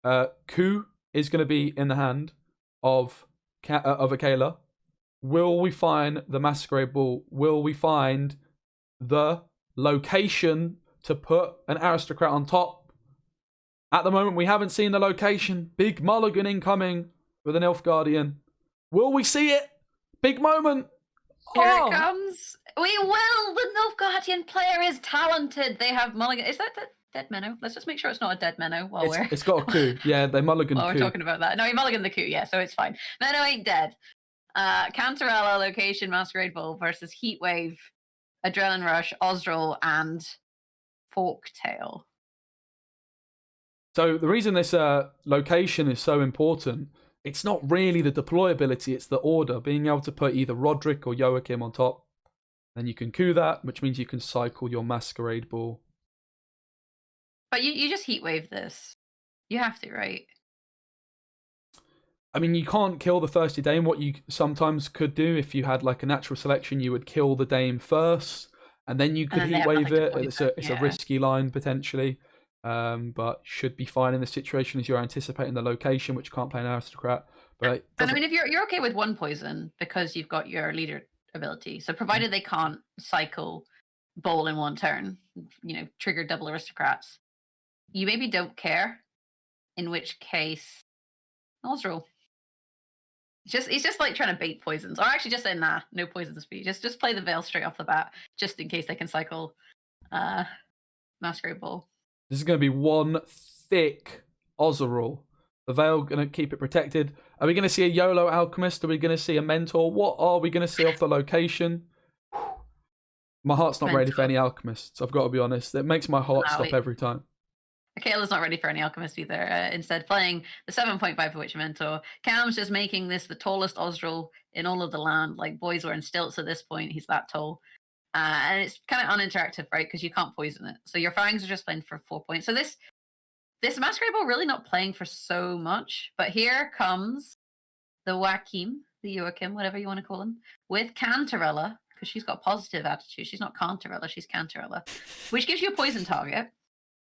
Coup is going to be in the hand of AKELA. Will we find the Masquerade Ball? Will we find the location to put an Aristocrat on top? At the moment, we haven't seen the location. Big mulligan incoming with an Elf Guardian. Will we see it? Big moment. Here it comes. We will. The Elf Guardian player is talented. They have mulligan. Is that the dead Menno? Let's just make sure it's not a dead Menno It's got a coup. Yeah, they mulligan while coup. we're talking about that. No, he mulliganed the coup, yeah, so it's fine. Menno ain't dead. Cantarella, Location, Masquerade Ball versus Heatwave, Adrenaline Rush, Ozril, and Forktail. So the reason this location is so important, it's not really the deployability, it's the order. Being able to put either Roderick or Joachim on top. Then you can coup that, which means you can cycle your Masquerade Ball. But you just Heatwave this. You have to, right? I mean, you can't kill the Thirsty Dame. What you sometimes could do, if you had like a natural selection, you would kill the Dame first, and then you could Heatwave it. It's a risky line, potentially. But should be fine in this situation as you're anticipating the location, which can't play an Aristocrat. But and I mean, if you're okay with 1 poison because you've got your leader ability, so provided they can't cycle Bowl in 1 turn, trigger double Aristocrats, you maybe don't care. In which case, Ozril. He's just like trying to bait poisons, or actually just say nah, no poisons for you. Just play the Veil straight off the bat, just in case they can cycle Masquerade Ball. This is going to be one thick Ozeril. The Veil going to keep it protected. Are we going to see a YOLO Alchemist? Are we going to see a Mentor? What are we going to see off the location? My heart's not ready for any Alchemists, I've got to be honest. It makes my heart stop every time. AKELA's not ready for any Alchemist either. Instead, playing the 7.5 for Witch Mentor. KAMS just making this the tallest Ozril in all of the land. Like, boys are in stilts at this point. He's that tall. And it's kind of uninteractive, right? Because you can't poison it. So your Fangs are just playing for 4 points. So this Masquerade Ball really not playing for so much. But here comes the Joachim, whatever you want to call him, with Cantarella, because she's got a positive attitude. She's not Cantarella, she's Cantarella, which gives you a poison target.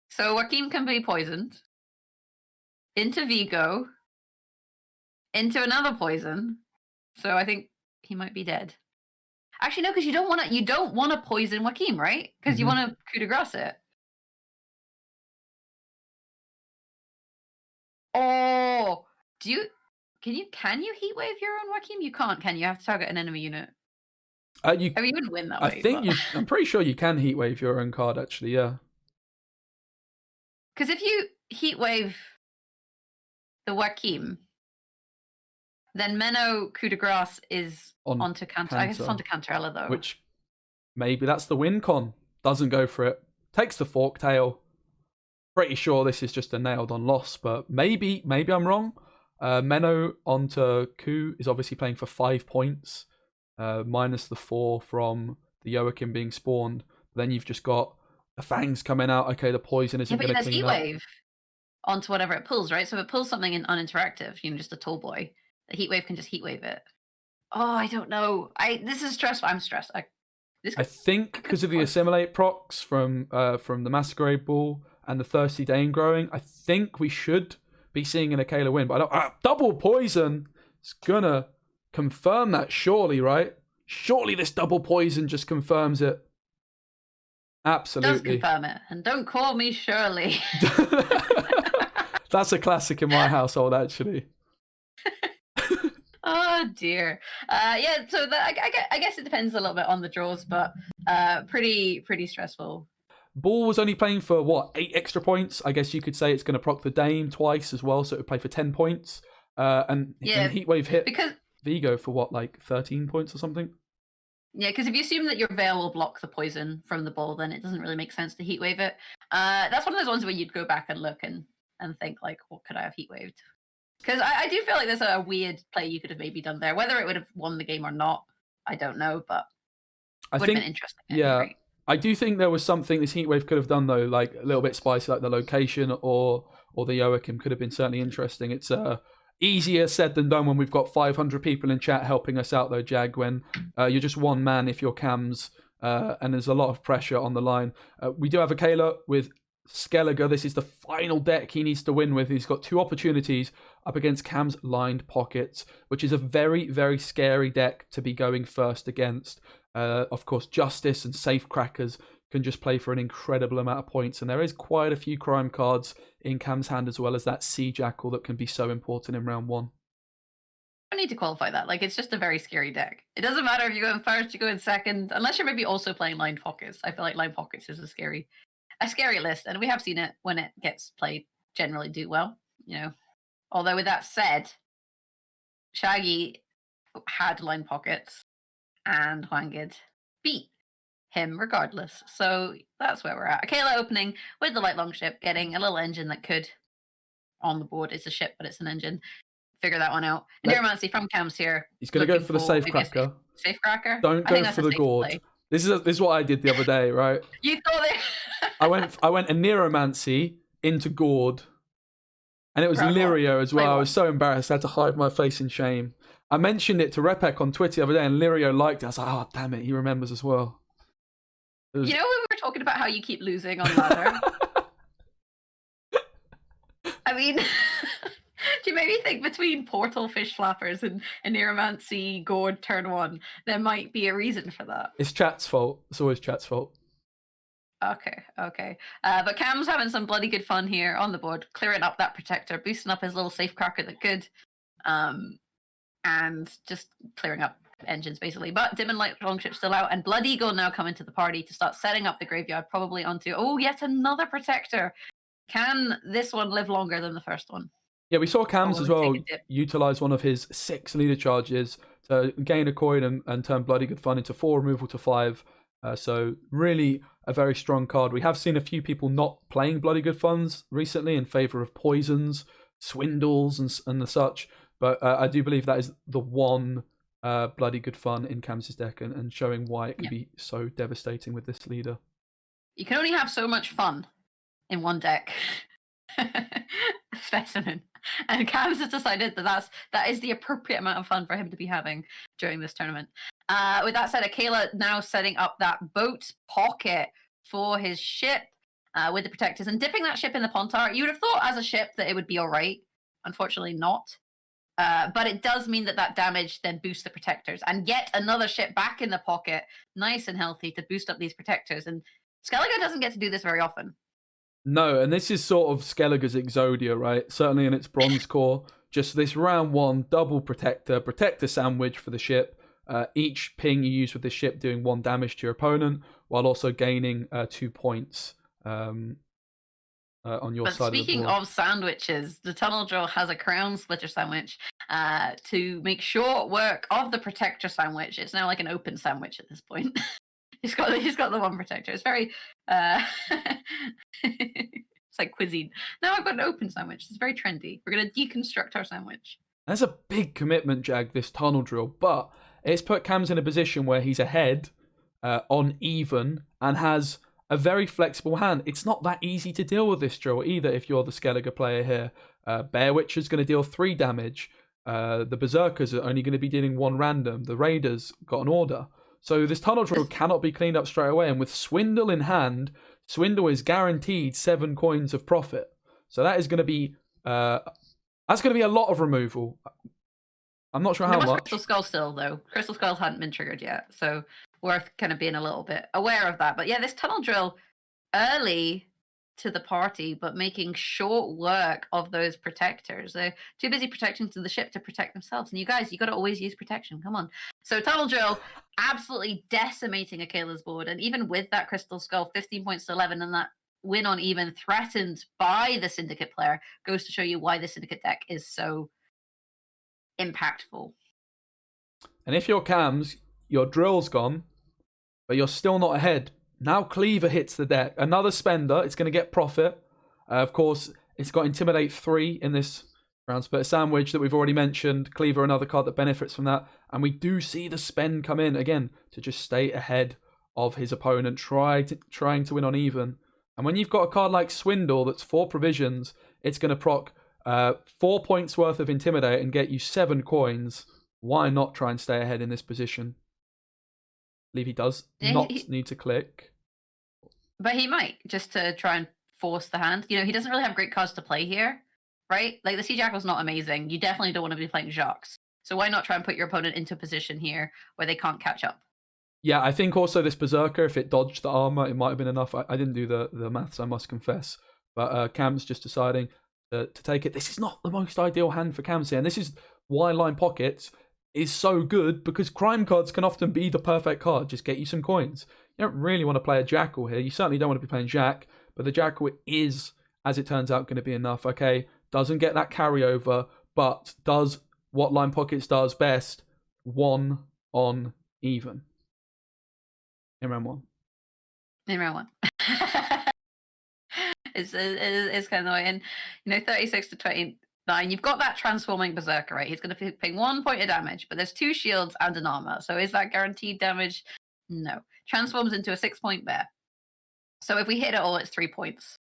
So Joachim can be poisoned into Vigo, into another poison. So I think he might be dead. Actually, no, because you don't want to poison Joachim, right? Because you want to coup de grace it. Oh, can you heat wave your own Joachim? You can't, can you? You have to target an enemy unit. I mean, you wouldn't win that way. I'm pretty sure you can heat wave your own card, actually, yeah. Because if you heat wave the Joachim, then Menno coup de grace is onto Cantor. I guess it's onto Cantarella, though. Which, maybe that's the win con. Doesn't go for it. Takes the fork tail. Pretty sure this is just a nailed on loss, but maybe I'm wrong. Menno onto coup is obviously playing for 5 points, minus the 4 from the Joachim being spawned. Then you've just got the Fangs coming out. Okay, the poison isn't going to clean up. Heat wave onto whatever it pulls, right? So if it pulls something in uninteractive, just a tall boy, the heat wave can just heat wave it. Oh, I don't know. This is stressful. I'm stressed. I think because of the assimilate procs from the Masquerade Ball and the Thirsty Dane growing, I think we should be seeing an AKELA win. But double poison is gonna confirm that, surely, right? Surely this double poison just confirms it. Absolutely. It does confirm it. And don't call me Shirley. That's a classic in my household, actually. Oh dear. Yeah, so I guess it depends a little bit on the draws, but pretty stressful. Ball was only playing for, what, 8 extra points? I guess you could say it's going to proc the Dame twice as well, so it would play for 10 points. And Heatwave hit Vigo for, what, like 13 points or something? Yeah, because if you assume that your Veil will block the poison from the ball, then it doesn't really make sense to Heatwave it. That's one of those ones where you'd go back and look and think, like, what could I have Heatwaved? Because I do feel like there's a weird play you could have maybe done there. Whether it would have won the game or not, I don't know, but it would have been interesting. Yeah, I do think there was something this Heatwave could have done, though, like a little bit spicy, like the location or the Joachim could have been certainly interesting. It's easier said than done when we've got 500 people in chat helping us out, though, Jag, when you're just one man if you're KAMS, and there's a lot of pressure on the line. We do have AKELA with Skellige. This is the final deck he needs to win with. He's got 2 opportunities up against KAMS Lined Pockets, which is a very, very scary deck to be going first against. Of course, Justice and Safecrackers can just play for an incredible amount of points, and there is quite a few crime cards in KAMS' hand, as well as that Sea Jackal that can be so important in round 1. I need to qualify that. Like, it's just a very scary deck. It doesn't matter if you go in first, you go in second, unless you're maybe also playing Lined Pockets. I feel like Lined Pockets is a scary list, and we have seen it when it gets played generally do well, Although with that said, Shaggy had Lined Pockets and Hwangid beat him regardless. So that's where we're at. AKELA opening with the light longship, getting a little engine that could on the board. It's a ship, but it's an engine. Figure that one out. And Neuromancy from KAMS here. He's going to go for the Safecracker. Safecracker? Don't go for the Gourd. This is what I did the other day, right? You thought it. I went a Neuromancy into Gourd, and it was Lirio as well. I was so embarrassed. I had to hide my face in shame. I mentioned it to Repek on Twitter the other day, and Lirio liked it. I was like, oh, damn it, he remembers as well. When we were talking about how you keep losing on ladder? I mean, do you maybe think between Portal, Fish Flappers, and Neuromancy, Gourd, turn 1, there might be a reason for that? It's chat's fault. It's always chat's fault. Okay. But KAMS having some bloody good fun here on the board, clearing up that protector, boosting up his little Safecracker that could, and just clearing up engines, basically. But Dim and Light Longship's still out, and Blood Eagle now come into the party to start setting up the graveyard, probably onto, yet another Protector. Can this one live longer than the first one? Yeah, we saw KAMS as well Take a dip. utilize one of his 6 leader charges to gain a coin and turn Bloody Good Fun into 4 removal to 5. So really a very strong card. We have seen a few people not playing Bloody Good Funds recently in favor of poisons, swindles, and the such. But I do believe that is the one Bloody Good Fun in KAMS' deck, and showing why it could be so devastating with this leader. You can only have so much fun in one deck. Specimen. And KAMS has decided that is the appropriate amount of fun for him to be having during this tournament. With that said, AKELA now setting up that boat pocket for his ship with the Protectors and dipping that ship in the Pontar. You would have thought as a ship that it would be all right. Unfortunately not. But it does mean that damage then boosts the Protectors. And yet another ship back in the pocket, nice and healthy, to boost up these Protectors. And Skellige doesn't get to do this very often. No, and this is sort of Skellige's Exodia, right? Certainly in its bronze core. Just this round 1 double protector sandwich for the ship. Each ping you use with the ship doing 1 damage to your opponent, while also gaining 2 points on your side of the board. Speaking of sandwiches, the Tunnel Drill has a Crown Splitter sandwich to make short work of the Protector sandwich. It's now like an open sandwich at this point. He's got the 1 Protector. It's very it's like cuisine. Now I've got an open sandwich. It's very trendy. We're gonna deconstruct our sandwich. That's a big commitment, Jag, this Tunnel Drill, but it's put KAMS in a position where he's ahead on even and has a very flexible hand. It's not that easy to deal with this drill either if you're the Skellige player here. Bear Witch is going to deal 3 damage. The Berserkers are only going to be dealing 1 random. The Raiders got an order. So this Tunnel Drill cannot be cleaned up straight away. And with Swindle in hand, Swindle is guaranteed 7 coins of profit. So that is going to be a lot of removal. I'm not sure how much. Crystal Skull still, though. Crystal Skulls hadn't been triggered yet. So worth kind of being a little bit aware of that. But yeah, this Tunnel Drill early to the party, but making short work of those Protectors. They're too busy protecting to the ship to protect themselves. And you guys, you got to always use protection. Come on. So Tunnel Drill absolutely decimating AKELA's board. And even with that Crystal Skull, 15 points to 11, and that win on even threatened by the Syndicate player, goes to show you why the Syndicate deck is so impactful. And if you're KAMS, your drill's gone, but you're still not ahead. Now Cleaver hits the deck. Another spender. It's going to get profit. Of course, it's got Intimidate 3 in this round splitter sandwich that we've already mentioned. Cleaver, another card that benefits from that. And we do see the spend come in again to just stay ahead of his opponent, trying to win on even. And when you've got a card like Swindle that's 4 provisions, it's going to proc 4 points worth of Intimidate and get you 7 coins. Why not try and stay ahead in this position? I believe he does not need to click. But he might, just to try and force the hand. You know, he doesn't really have great cards to play here, right? Like, the Sea Jackal's not amazing. You definitely don't want to be playing Jacques. So why not try and put your opponent into a position here where they can't catch up? Yeah, I think also this Berserker, if it dodged the armor, it might have been enough. I didn't do the maths, I must confess. But KAMS just deciding to take it. This is not the most ideal hand for KAMS here. And this is why Line Pockets is so good, because crime cards can often be the perfect card. Just get you some coins. You don't really want to play a Jackal here. You certainly don't want to be playing Jack, but the Jackal is, as it turns out, going to be enough. Okay, doesn't get that carryover, but does what Line Pockets does best, 1 on even. In round 1. In round 1. It's kind of annoying. You know, 36 to 29. You've got that transforming Berserker, right? He's going to be paying 1 point of damage, but there's 2 shields and an armor. So is that guaranteed damage? No. Transforms into a 6-point bear. So if we hit it all, it's 3 points.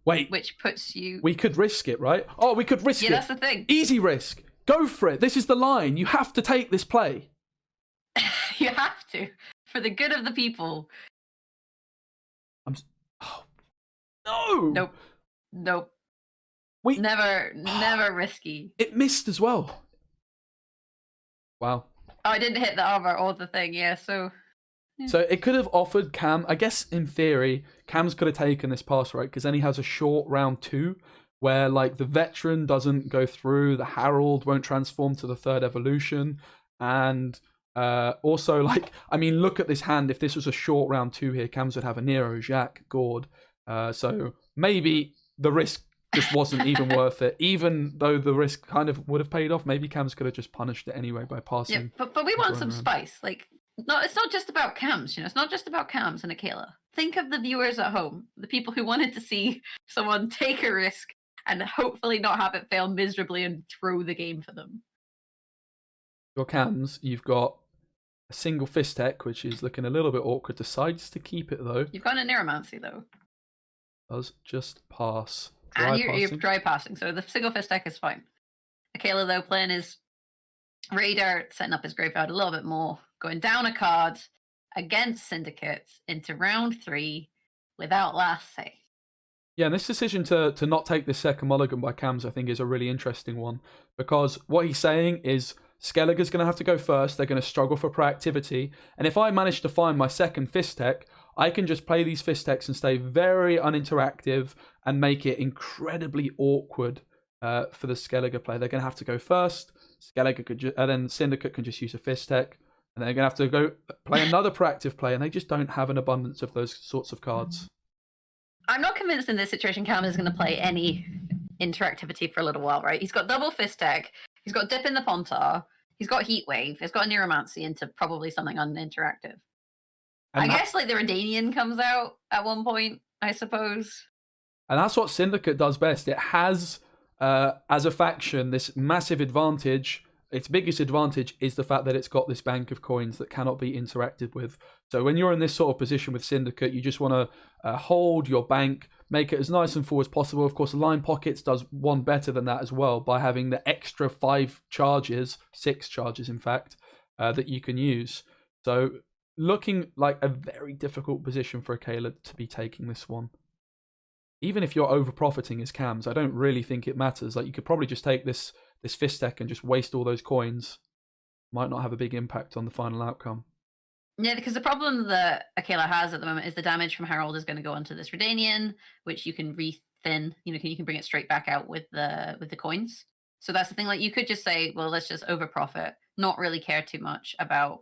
Wait. Which puts you... We could risk it, right? Oh, we could risk it. Yeah, that's the thing. Easy risk. Go for it. This is the line. You have to take this play. You have to. For the good of the people. Oh. No. Nope. Never risky. It missed as well. Wow. Oh, I didn't hit the armor or the thing, yeah, so... Yeah. So it could have offered Cam, I guess in theory, KAMS could have taken this pass, right? Because then he has a short round 2, where like the Veteran doesn't go through, the Herald won't transform to the 3rd evolution, And also, like, I mean, look at this hand. If this was a short round 2 here, KAMS would have a Nero, Jacques, Gord. So maybe the risk just wasn't even worth it. Even though the risk kind of would have paid off, maybe KAMS could have just punished it anyway by passing. Yeah, but we want some around. spice. Like, no, it's not just about KAMS. You know, it's not just about KAMS and AKELA. Think of the viewers at home, the people who wanted to see someone take a risk and hopefully not have it fail miserably and throw the game for them. Your KAMS, you've got a single fist tech, which is looking a little bit awkward. Decides to keep it though. You've got a Neuromancy though. Does just pass. And you're dry passing, so the single fist deck is fine. AKELA though playing his Raider, setting up his graveyard a little bit more, going down a card against Syndicates into round 3 without last say. Yeah, and this decision to not take this second mulligan by KAMS, I think, is a really interesting one, because what he's saying is Skellige's going to have to go first. They're going to struggle for proactivity, and if I manage to find my second fist tech, I can just play these fist techs and stay very uninteractive and make it incredibly awkward for the Skellige play. They're going to have to go first. Skellige could then Syndicate can just use a fist tech, and they're going to have to go play another proactive play, and they just don't have an abundance of those sorts of cards. I'm not convinced in this situation KAMS is going to play any interactivity for a little while, right? He's got double fist tech, he's got Dip in the Pontar, he's got Heat Wave, he's got a Neuromancy into probably something uninteractive. I guess like the Redanian comes out at one point, I suppose. And that's what Syndicate does best. It has, as a faction, this massive advantage. Its biggest advantage is the fact that it's got this bank of coins that cannot be interacted with. So when you're in this sort of position with Syndicate, you just want to hold your bank, make it as nice and full as possible. Of course, Line Pockets does one better than that as well by having the extra 5 charges, 6 charges in fact, that you can use. So looking like a very difficult position for AKELA to be taking this one. Even if you're over profiting as KAMS, I don't really think it matters. Like, you could probably just take this fist deck and just waste all those coins. Might not have a big impact on the final outcome. Yeah, because the problem that AKELA has at the moment is the damage from Herald is going to go onto this Redanian, which you can rethin. You know, you can bring it straight back out with the coins. So that's the thing. Like, you could just say, well, let's just over profit, not really care too much about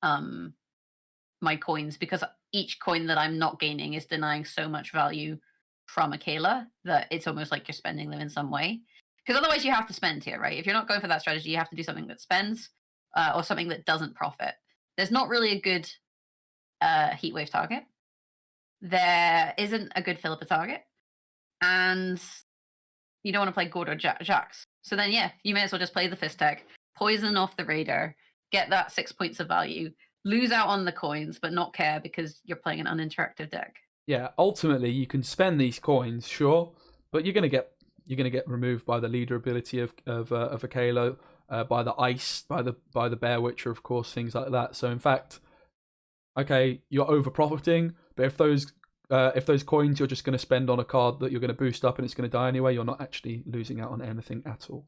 my coins, because each coin that I'm not gaining is denying so much value from AKELA that it's almost like you're spending them in some way. Because otherwise you have to spend here, right? If you're not going for that strategy, you have to do something that spends or something that doesn't profit. There's not really a good Heatwave target. There isn't a good Philippa target. And you don't want to play Gord or Jax. So then, yeah, you may as well just play the Fist Tech, poison off the Raider, get that 6 points of value, lose out on the coins, but not care because you're playing an uninteractive deck. Yeah, ultimately you can spend these coins, sure, but you're gonna get removed by the leader ability of AKELA, by the ice, by the Bear Witcher, of course, things like that. So in fact, okay, you're over profiting, but if those coins you're just going to spend on a card that you're going to boost up and it's going to die anyway, you're not actually losing out on anything at all.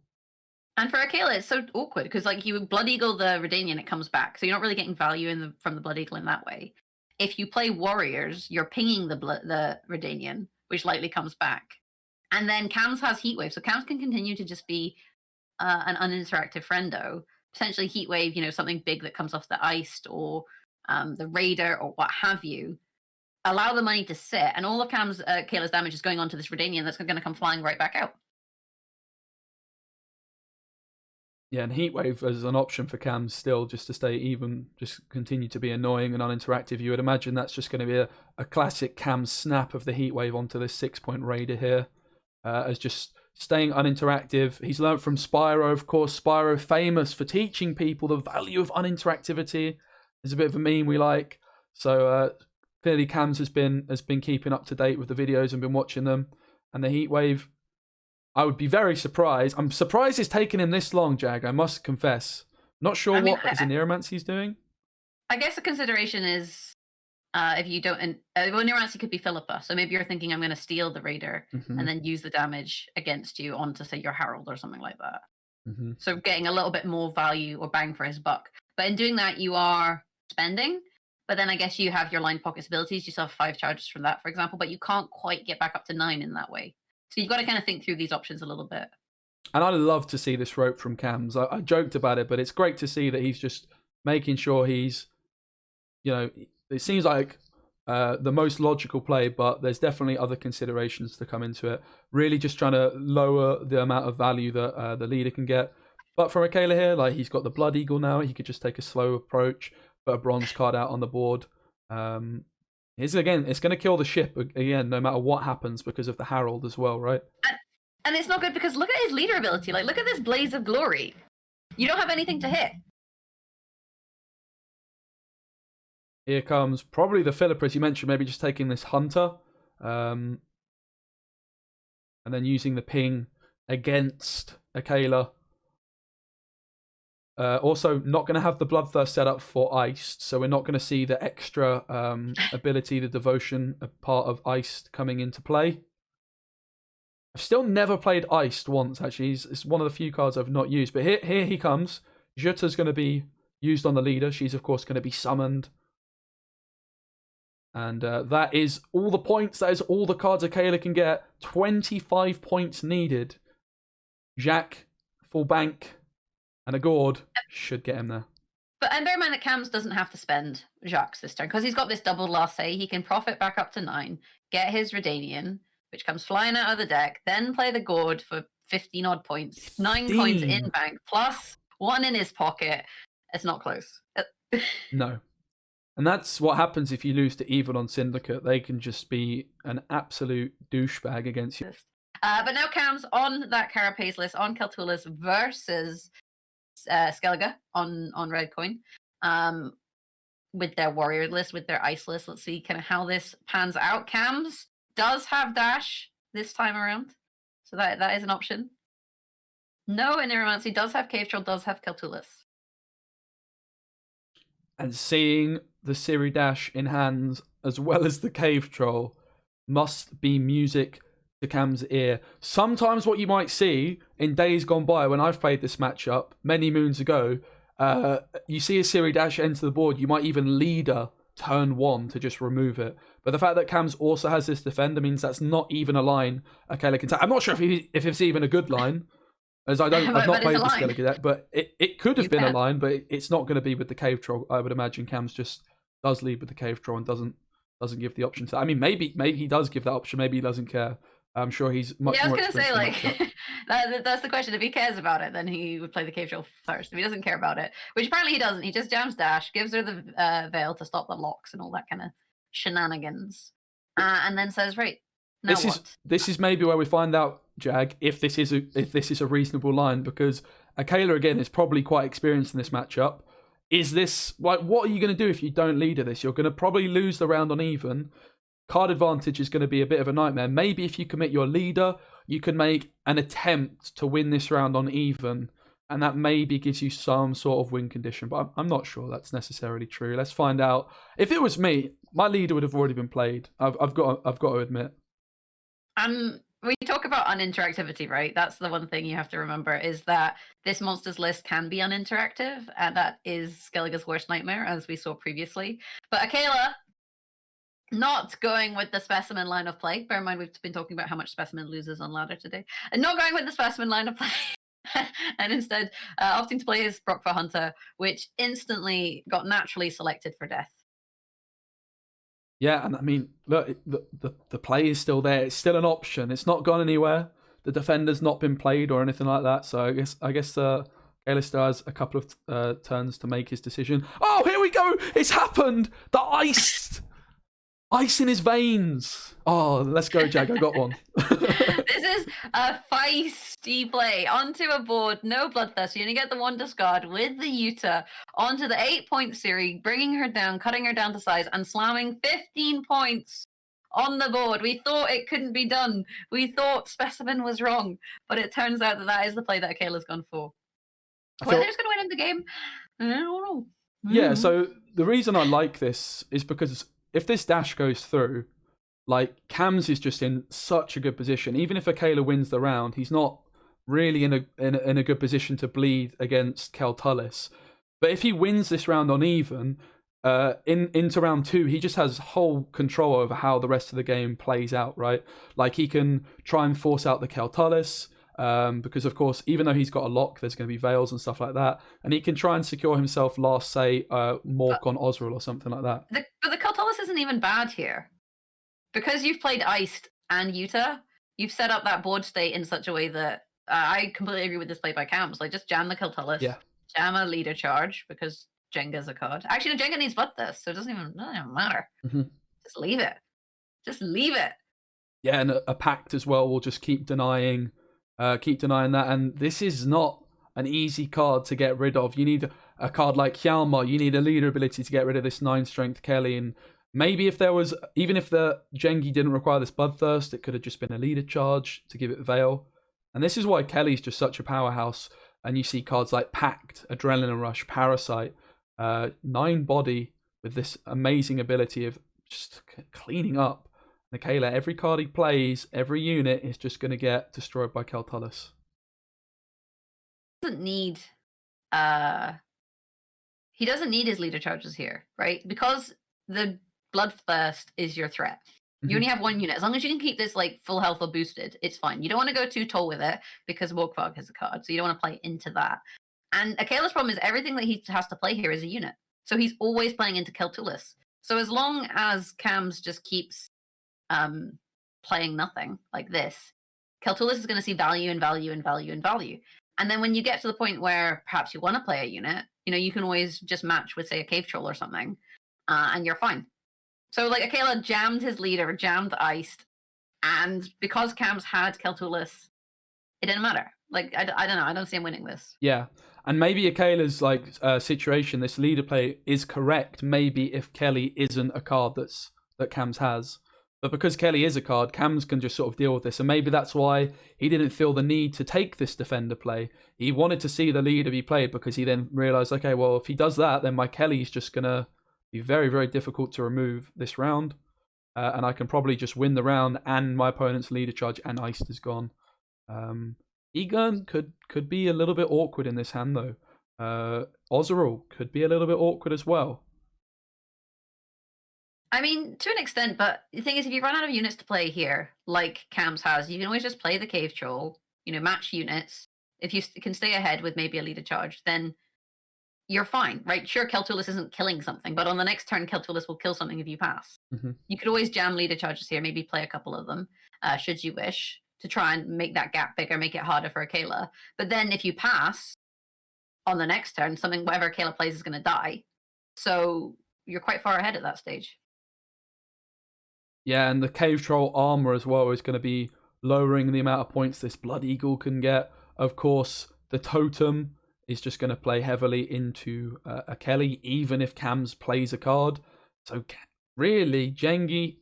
And for AKELA, it's so awkward because like you Blood Eagle the Redanian, it comes back, so you're not really getting value from the Blood Eagle in that way. If you play Warriors, you're pinging the Redanian, which likely comes back. And then KAMS has Heatwave, so KAMS can continue to just be an uninteractive friendo. Potentially Heatwave, something big that comes off the Iced or the Raider or what have you. Allow the money to sit, and all of AKELA's damage is going on to this Redanian that's going to come flying right back out. Yeah, and Heatwave as an option for KAMS still, just to stay even, just continue to be annoying and uninteractive. You would imagine that's just going to be a classic KAMS snap of the Heatwave onto this 6-point Raider here, as just staying uninteractive. He's learned from Spyro, of course. Spyro famous for teaching people the value of uninteractivity. It's a bit of a meme we like. So clearly KAMS has been keeping up to date with the videos and been watching them. And the Heatwave, I would be very surprised. I'm surprised it's taken him this long, Jag, I must confess. Not sure what Neuromancy's doing. I guess the consideration is if you don't... well, Neuromancy could be Philippa, so maybe you're thinking I'm going to steal the Raider and then use the damage against you onto, say, your Herald or something like that. So getting a little bit more value or bang for his buck. But in doing that, you are spending, but then I guess you have your Line Pockets abilities. You still have 5 charges from that, for example, but you can't quite get back up to 9 in that way. So you've got to kind of think through these options a little bit. And I love to see this rope from KAMS. I joked about it, but it's great to see that he's just making sure he's, it seems like the most logical play, but there's definitely other considerations to come into it. Really just trying to lower the amount of value that the leader can get. But from AKELA here, like, he's got the Blood Eagle now. He could just take a slow approach, put a bronze card out on the board. It's going to kill the ship again, no matter what happens, because of the Herald as well, right? And it's not good because look at his leader ability. Like, look at this Blaze of Glory. You don't have anything to hit. Here comes probably the Philippa, as you mentioned, maybe just taking this Hunter. And then using the ping against AKELA. Also, not going to have the Bloodthirst set up for Iced, so we're not going to see the extra ability, the Devotion, a part of Iced coming into play. I've still never played Iced once, actually. It's one of the few cards I've not used. But here he comes. Juta's going to be used on the leader. She's, of course, going to be summoned. And that is all the points. That is all the cards AKELA can get. 25 points needed. Jacques, full bank, and a Gord should get him there. And bear in mind that KAMS doesn't have to spend Jacques this turn, because he's got this double lassé. He can profit back up to 9, get his Redanian, which comes flying out of the deck, then play the Gord for 15 odd points, 9 points in bank, plus 1 in his pocket. It's not close. No. And that's what happens if you lose to Evil on Syndicate. They can just be an absolute douchebag against you. But now KAMS on that Carapace list, on Keltulas versus Skellige on Red Coin. With their warrior list, with their ice list. Let's see kind of how this pans out. KAMS does have dash this time around, so that is an option. No, and Neuromancy does have Cave Troll, does have Keltulas. And seeing the Siri Dash in hands as well as the Cave Troll must be music to KAMS' ear. Sometimes what you might see in days gone by when I've played this matchup many moons ago, you see a Siri Dash enter the board, you might even leader turn 1 to just remove it. But the fact that KAMS also has this defender means that's not even a line AKELA can take. I'm not sure if it's even a good line, as I've not played the Skellige deck, but it could have been a line, but it's not going to be with the Cave Troll. I would imagine KAMS just does lead with the Cave Troll and doesn't give the option to. I mean, maybe he does give that option. Maybe he doesn't care. I'm sure he's much more. Yeah, I was going to say, like, that's the question. If he cares about it, then he would play the Cave Troll first. If he doesn't care about it, which apparently he doesn't, he just jams dash, gives her the veil to stop the locks and all that kind of shenanigans, and then says, right, now this is maybe where we find out, Jag, if this is a reasonable line, because AKELA again is probably quite experienced in this matchup. Is this like, what are you going to do if you don't leader this? You're going to probably lose the round on even. Card advantage is going to be a bit of a nightmare. Maybe if you commit your leader, you can make an attempt to win this round on even, and that maybe gives you some sort of win condition. But I'm not sure that's necessarily true. Let's find out. If it was me, my leader would have already been played. I've got to admit. We talk about uninteractivity, right? That's the one thing you have to remember, is that this monsters list can be uninteractive, and that is Skellige's worst nightmare, as we saw previously. But AKELA, not going with the Specimen line of play. Bear in mind, we've been talking about how much Specimen loses on ladder today. And not going with the Specimen line of play. And instead opting to play his Brock for Hunter, which instantly got naturally selected for death. Yeah, and I mean, look, the play is still there. It's still an option. It's not gone anywhere. The defender's not been played or anything like that. So I guess AKELA still has a couple of turns to make his decision. Oh, here we go! It's happened! The ice in his veins. Oh, let's go, Jag. I got one. This is a feisty play. Onto a board, no Bloodthirst. You only get the 1 discard with the Utah onto the 8-point Siri, bringing her down, cutting her down to size, and slamming 15 points on the board. We thought it couldn't be done. We thought Specimen was wrong. But it turns out that is the play that AKELA's gone for. Whether it's going to win in the game, I don't know. Yeah, so the reason I like this is because if this dash goes through, like, KAMS is just in such a good position. Even if AKELA wins the round, he's not really in a good position to bleed against Keltulas. But if he wins this round on even, into round 2, he just has whole control over how the rest of the game plays out, right? Like, he can try and force out the Keltulas. because of course, even though he's got a lock, there's going to be veils and stuff like that, and he can try and secure himself last, say, Mork on Osril or something like that. But the Cultolus isn't even bad here. Because you've played Iced and Utah, you've set up that board state in such a way that I completely agree with this play by KAMS. Like, just jam the Cultolus, jam a leader charge, because Jenga's a card. Actually, no, Jenga needs Bloodthirst, so it doesn't even matter. Just leave it. Just leave it. Yeah, and a Pact as well will just keep denying that. And this is not an easy card to get rid of. You need a card like Hjalmar. You need a leader ability to get rid of this 9 strength Kelly. And maybe if there was, even if the Jengi didn't require this Bloodthirst, it could have just been a leader charge to give it Veil. And this is why Kelly's just such a powerhouse. And you see cards like Pact, Adrenaline Rush, Parasite, 9 body with this amazing ability of just cleaning up. AKELA, every card he plays, every unit is just going to get destroyed by Keltullus. Doesn't need he doesn't need his leader charges here, right? Because the Bloodthirst is your threat. You only have 1 unit. As long as you can keep this like full health or boosted, it's fine. You don't want to go too tall with it because Morkvarg has a card, so you don't want to play into that. And AKELA's problem is everything that he has to play here is a unit. So he's always playing into Keltullus. So as long as KAMS just keeps playing nothing like this, Keltullus is going to see value and value and value and value. And then when you get to the point where perhaps you want to play a unit, you can always just match with, say, a Cave Troll or something, and you're fine. So, like, AKELA jammed his leader, jammed Iced, and because KAMS had Keltullus, it didn't matter. Like, I don't know. I don't see him winning this. Yeah. And maybe AKELA's situation, this leader play, is correct. Maybe if Kelly isn't a card that KAMS has. But because Kelly is a card, KAMS can just sort of deal with this. And maybe that's why he didn't feel the need to take this defender play. He wanted to see the leader be played because he then realised, okay, well, if he does that, then my Kelly's just going to be very, very difficult to remove this round. And I can probably just win the round and my opponent's leader charge and Iced is gone. Egon could be a little bit awkward in this hand, though. Osril could be a little bit awkward as well. I mean, to an extent, but the thing is, if you run out of units to play here, like KAMS has, you can always just play the Cave Troll, match units. If you can stay ahead with maybe a leader charge, then you're fine, right? Sure, Keltullus isn't killing something, but on the next turn, Keltullus will kill something if you pass. You could always jam leader charges here, maybe play a couple of them, should you wish, to try and make that gap bigger, make it harder for AKELA. But then if you pass on the next turn, whatever AKELA plays is going to die. So you're quite far ahead at that stage. Yeah, and the Cave Troll armor as well is going to be lowering the amount of points this Blood Eagle can get. Of course, the Totem is just going to play heavily into AKELA, even if KAMS plays a card. So really, Jengi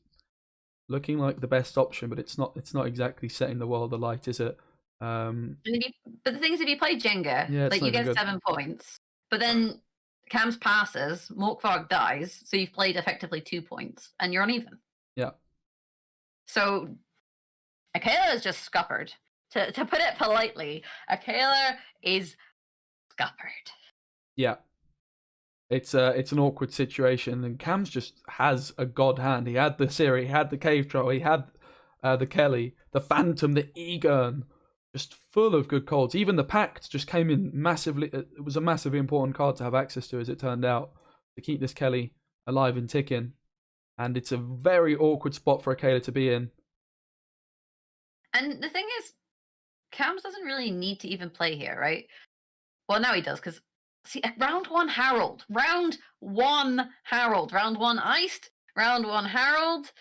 looking like the best option, but it's not exactly setting the world alight, is it? But the thing is, if you play Jenga, you get 7 points, but then KAMS passes, Morkvarg dies, so you've played effectively 2 points, and you're uneven. Yeah. So AKELA is just scuppered. To put it politely, AKELA is scuppered. Yeah. It's an awkward situation, and KAMS just has a god hand. He had the Siri, he had the Cave Troll, he had the Kelly, the Phantom, the Egon, just full of good cards. Even the Pact just came in massively. It was a massively important card to have access to, as it turned out, to keep this Kelly alive and ticking. And it's a very awkward spot for AKELA to be in. And the thing is, KAMS doesn't really need to even play here, right? Well, now he does, because, see, round 1 Harold, round 1 Iced, round 1 Harold,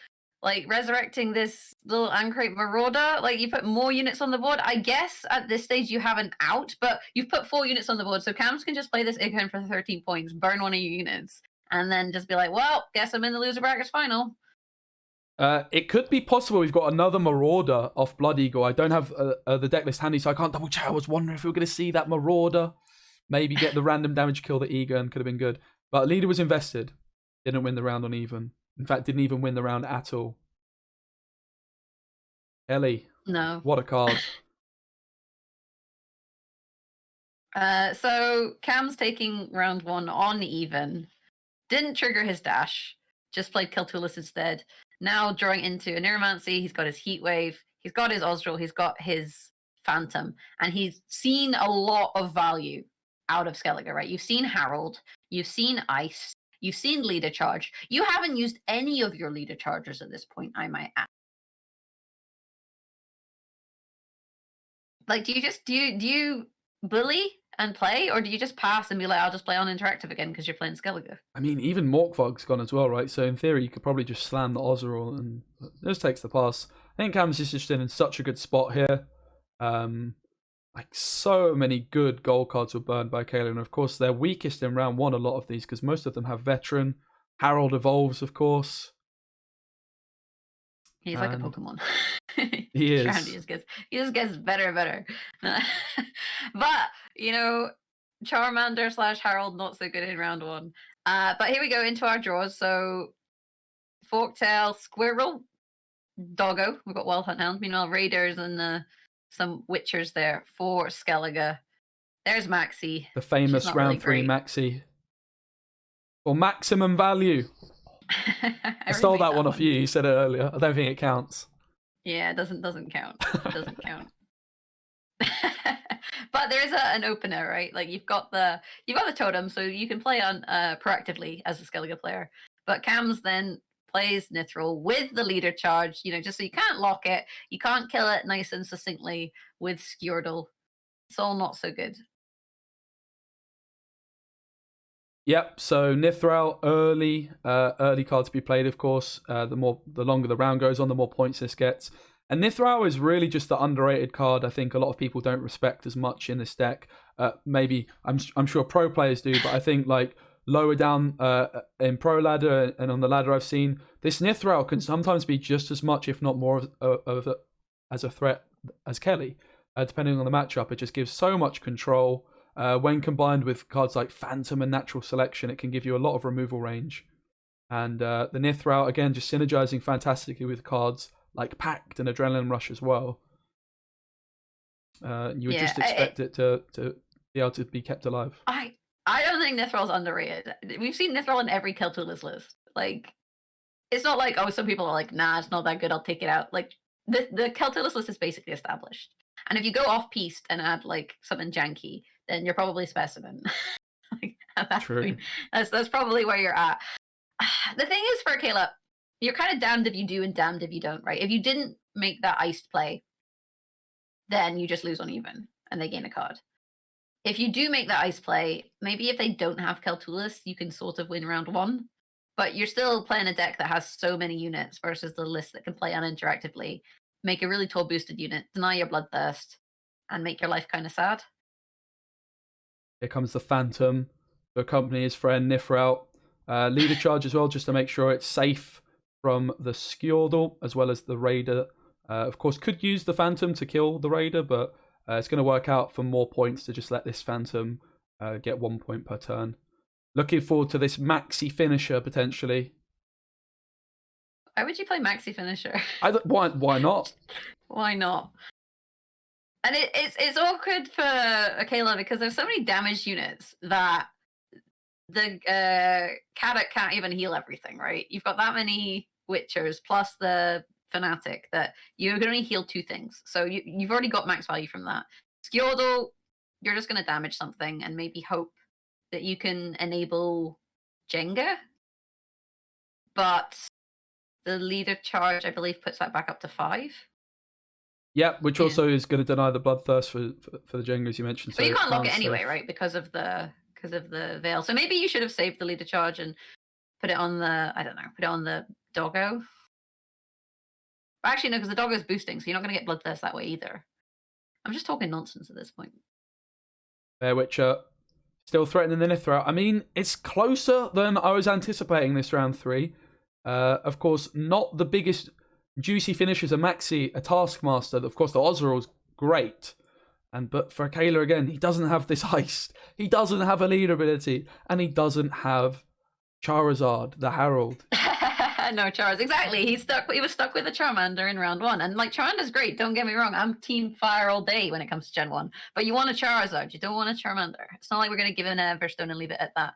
like, resurrecting this little Ancrate Marauder, like, you put more units on the board. I guess at this stage you have an out, but you've put 4 units on the board, so KAMS can just play this Icon for 13 points, burn one of your units, and then just be like, well, guess I'm in the loser brackets final. It could be possible we've got another Marauder off Blood Eagle. I don't have the deck list handy, so I can't double check. I was wondering if we were going to see that Marauder. Maybe get the random damage kill the Egon, could have been good. But leader was invested. Didn't win the round on even. In fact, didn't even win the round at all. Ellie. No. What a card. So KAMS taking round 1 on even. Didn't trigger his dash. Just played Keltullus instead. Now drawing into a Neuromancy. He's got his Heat Wave. He's got his Osril. He's got his Phantom, and he's seen a lot of value out of Skellige, right? You've seen Harold, you've seen Ice, you've seen Leader Charge. You haven't used any of your Leader Chargers at this point, I might add. Like, do you bully and play, or do you just pass and be like, I'll just play on interactive again because you're playing Skellige? I mean, even Morkvog's gone as well, right? So in theory, you could probably just slam the Ozeril and it just takes the pass. I think KAMS is just in such a good spot here. Like, so many good gold cards were burned by AKELA, and of course they're weakest in round 1, a lot of these, because most of them have Veteran. Harold evolves, of course. He's like a Pokemon. He is. He just gets better and better. But, Charmander / Harold, not so good in round 1. But here we go into our draws. So, Forktail, Squirrel, Doggo. We've got Wild Hunt Hound. Meanwhile, Raiders and some Witchers there for Skellige. There's Maxi. The famous round 3 Maxi. For maximum value. I stole that one off you. You said it earlier. I don't think it counts. Yeah, it doesn't count. It doesn't count. But there is an opener, right? Like you've got the totem, so you can play on proactively as a Skellige player. But KAMS then plays Nithril with the Leader Charge, just so you can't lock it, you can't kill it nice and succinctly with Skjordal. It's all not so good. Yep, so Nithril, early card to be played, of course. The longer the round goes on, the more points this gets. And Nithril is really just the underrated card. I think a lot of people don't respect as much in this deck. Maybe I'm sure pro players do, but I think like lower down in pro ladder and on the ladder I've seen, this Nithril can sometimes be just as much, if not more, as a threat as Kelly, depending on the matchup. It just gives so much control. When combined with cards like Phantom and Natural Selection, it can give you a lot of removal range. And the Nithril, again, just synergizing fantastically with cards like Pact and Adrenaline Rush as well. You would just expect it to be able to be kept alive. I don't think Nithril's underrated. We've seen Nithril in every Keltulis list. Like, it's not like, some people are like, nah, it's not that good, I'll take it out. Like, the Keltulis list is basically established. And if you go off-piste and add, like, something janky, then you're probably Specimen. Like, at that point, that's probably where you're at. The thing is, for AKELA, you're kind of damned if you do and damned if you don't, right? If you didn't make that iced play, then you just lose on even, and they gain a card. If you do make that ice play, maybe if they don't have Keltulis, you can sort of win round 1. But you're still playing a deck that has so many units versus the list that can play uninteractively. Make a really tall boosted unit, deny your Bloodthirst, and make your life kind of sad. Here comes the Phantom to accompany his friend Nithril. Leader Charge as well, just to make sure it's safe from the Skjordal as well as the Raider. Of course, could use the Phantom to kill the Raider, but it's going to work out for more points to just let this Phantom get 1 point per turn. Looking forward to this Maxi finisher, potentially. Why would you play Maxi finisher? Why not? Why not? And it's awkward for AKELA because there's so many damaged units that the Caddock can't even heal everything, right? You've got that many Witchers plus the Fanatic that you can only heal 2 things. So you've already got max value from that. Skjordal, you're just going to damage something and maybe hope that you can enable Jenga. But the Leader Charge, I believe, puts that back up to 5. Yeah, which also is going to deny the Bloodthirst for the Jenga, as you mentioned. But you can't lock it anyway, right? Because of the Veil. So maybe you should have saved the Leader Charge and put it on the Doggo. Actually, no, because the Doggo's boosting, so you're not going to get Bloodthirst that way either. I'm just talking nonsense at this point. Fair Witcher. Still threatening the Nithril. I mean, it's closer than I was anticipating this round 3. Of course, not the biggest juicy finishes. A Maxi, a Taskmaster. Of course, the Ozeral's great. But for AKELA, again, he doesn't have this heist. He doesn't have a leader ability. And he doesn't have Charizard, the Herald. No, Charizard. Exactly. He was stuck with a Charmander in round 1. And like, Charmander's great. Don't get me wrong. I'm Team Fire all day when it comes to Gen 1. But you want a Charizard. You don't want a Charmander. It's not like we're going to give it an Everstone and leave it at that.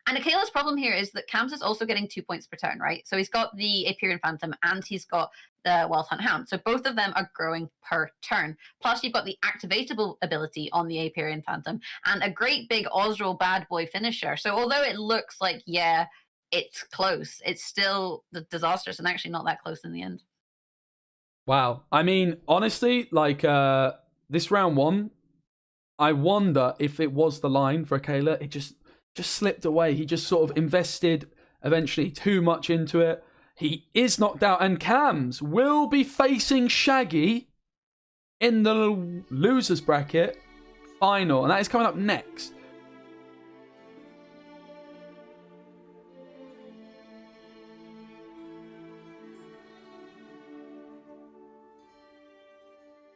And AKELA's problem here is that KAMS is also getting 2 points per turn, right? So he's got the Aperian Phantom and he's got Wealth Hunt Hound. So both of them are growing per turn. Plus, you've got the activatable ability on the Aperian Phantom and a great big Osril bad boy finisher. So although it looks like, yeah, it's close, it's still disastrous and actually not that close in the end. Wow. I mean, honestly, like this round one, I wonder if it was the line for AKELA. It just slipped away. He just sort of invested eventually too much into it. He is knocked out, and KAMS will be facing Shaggy in the losers bracket final, and that is coming up next.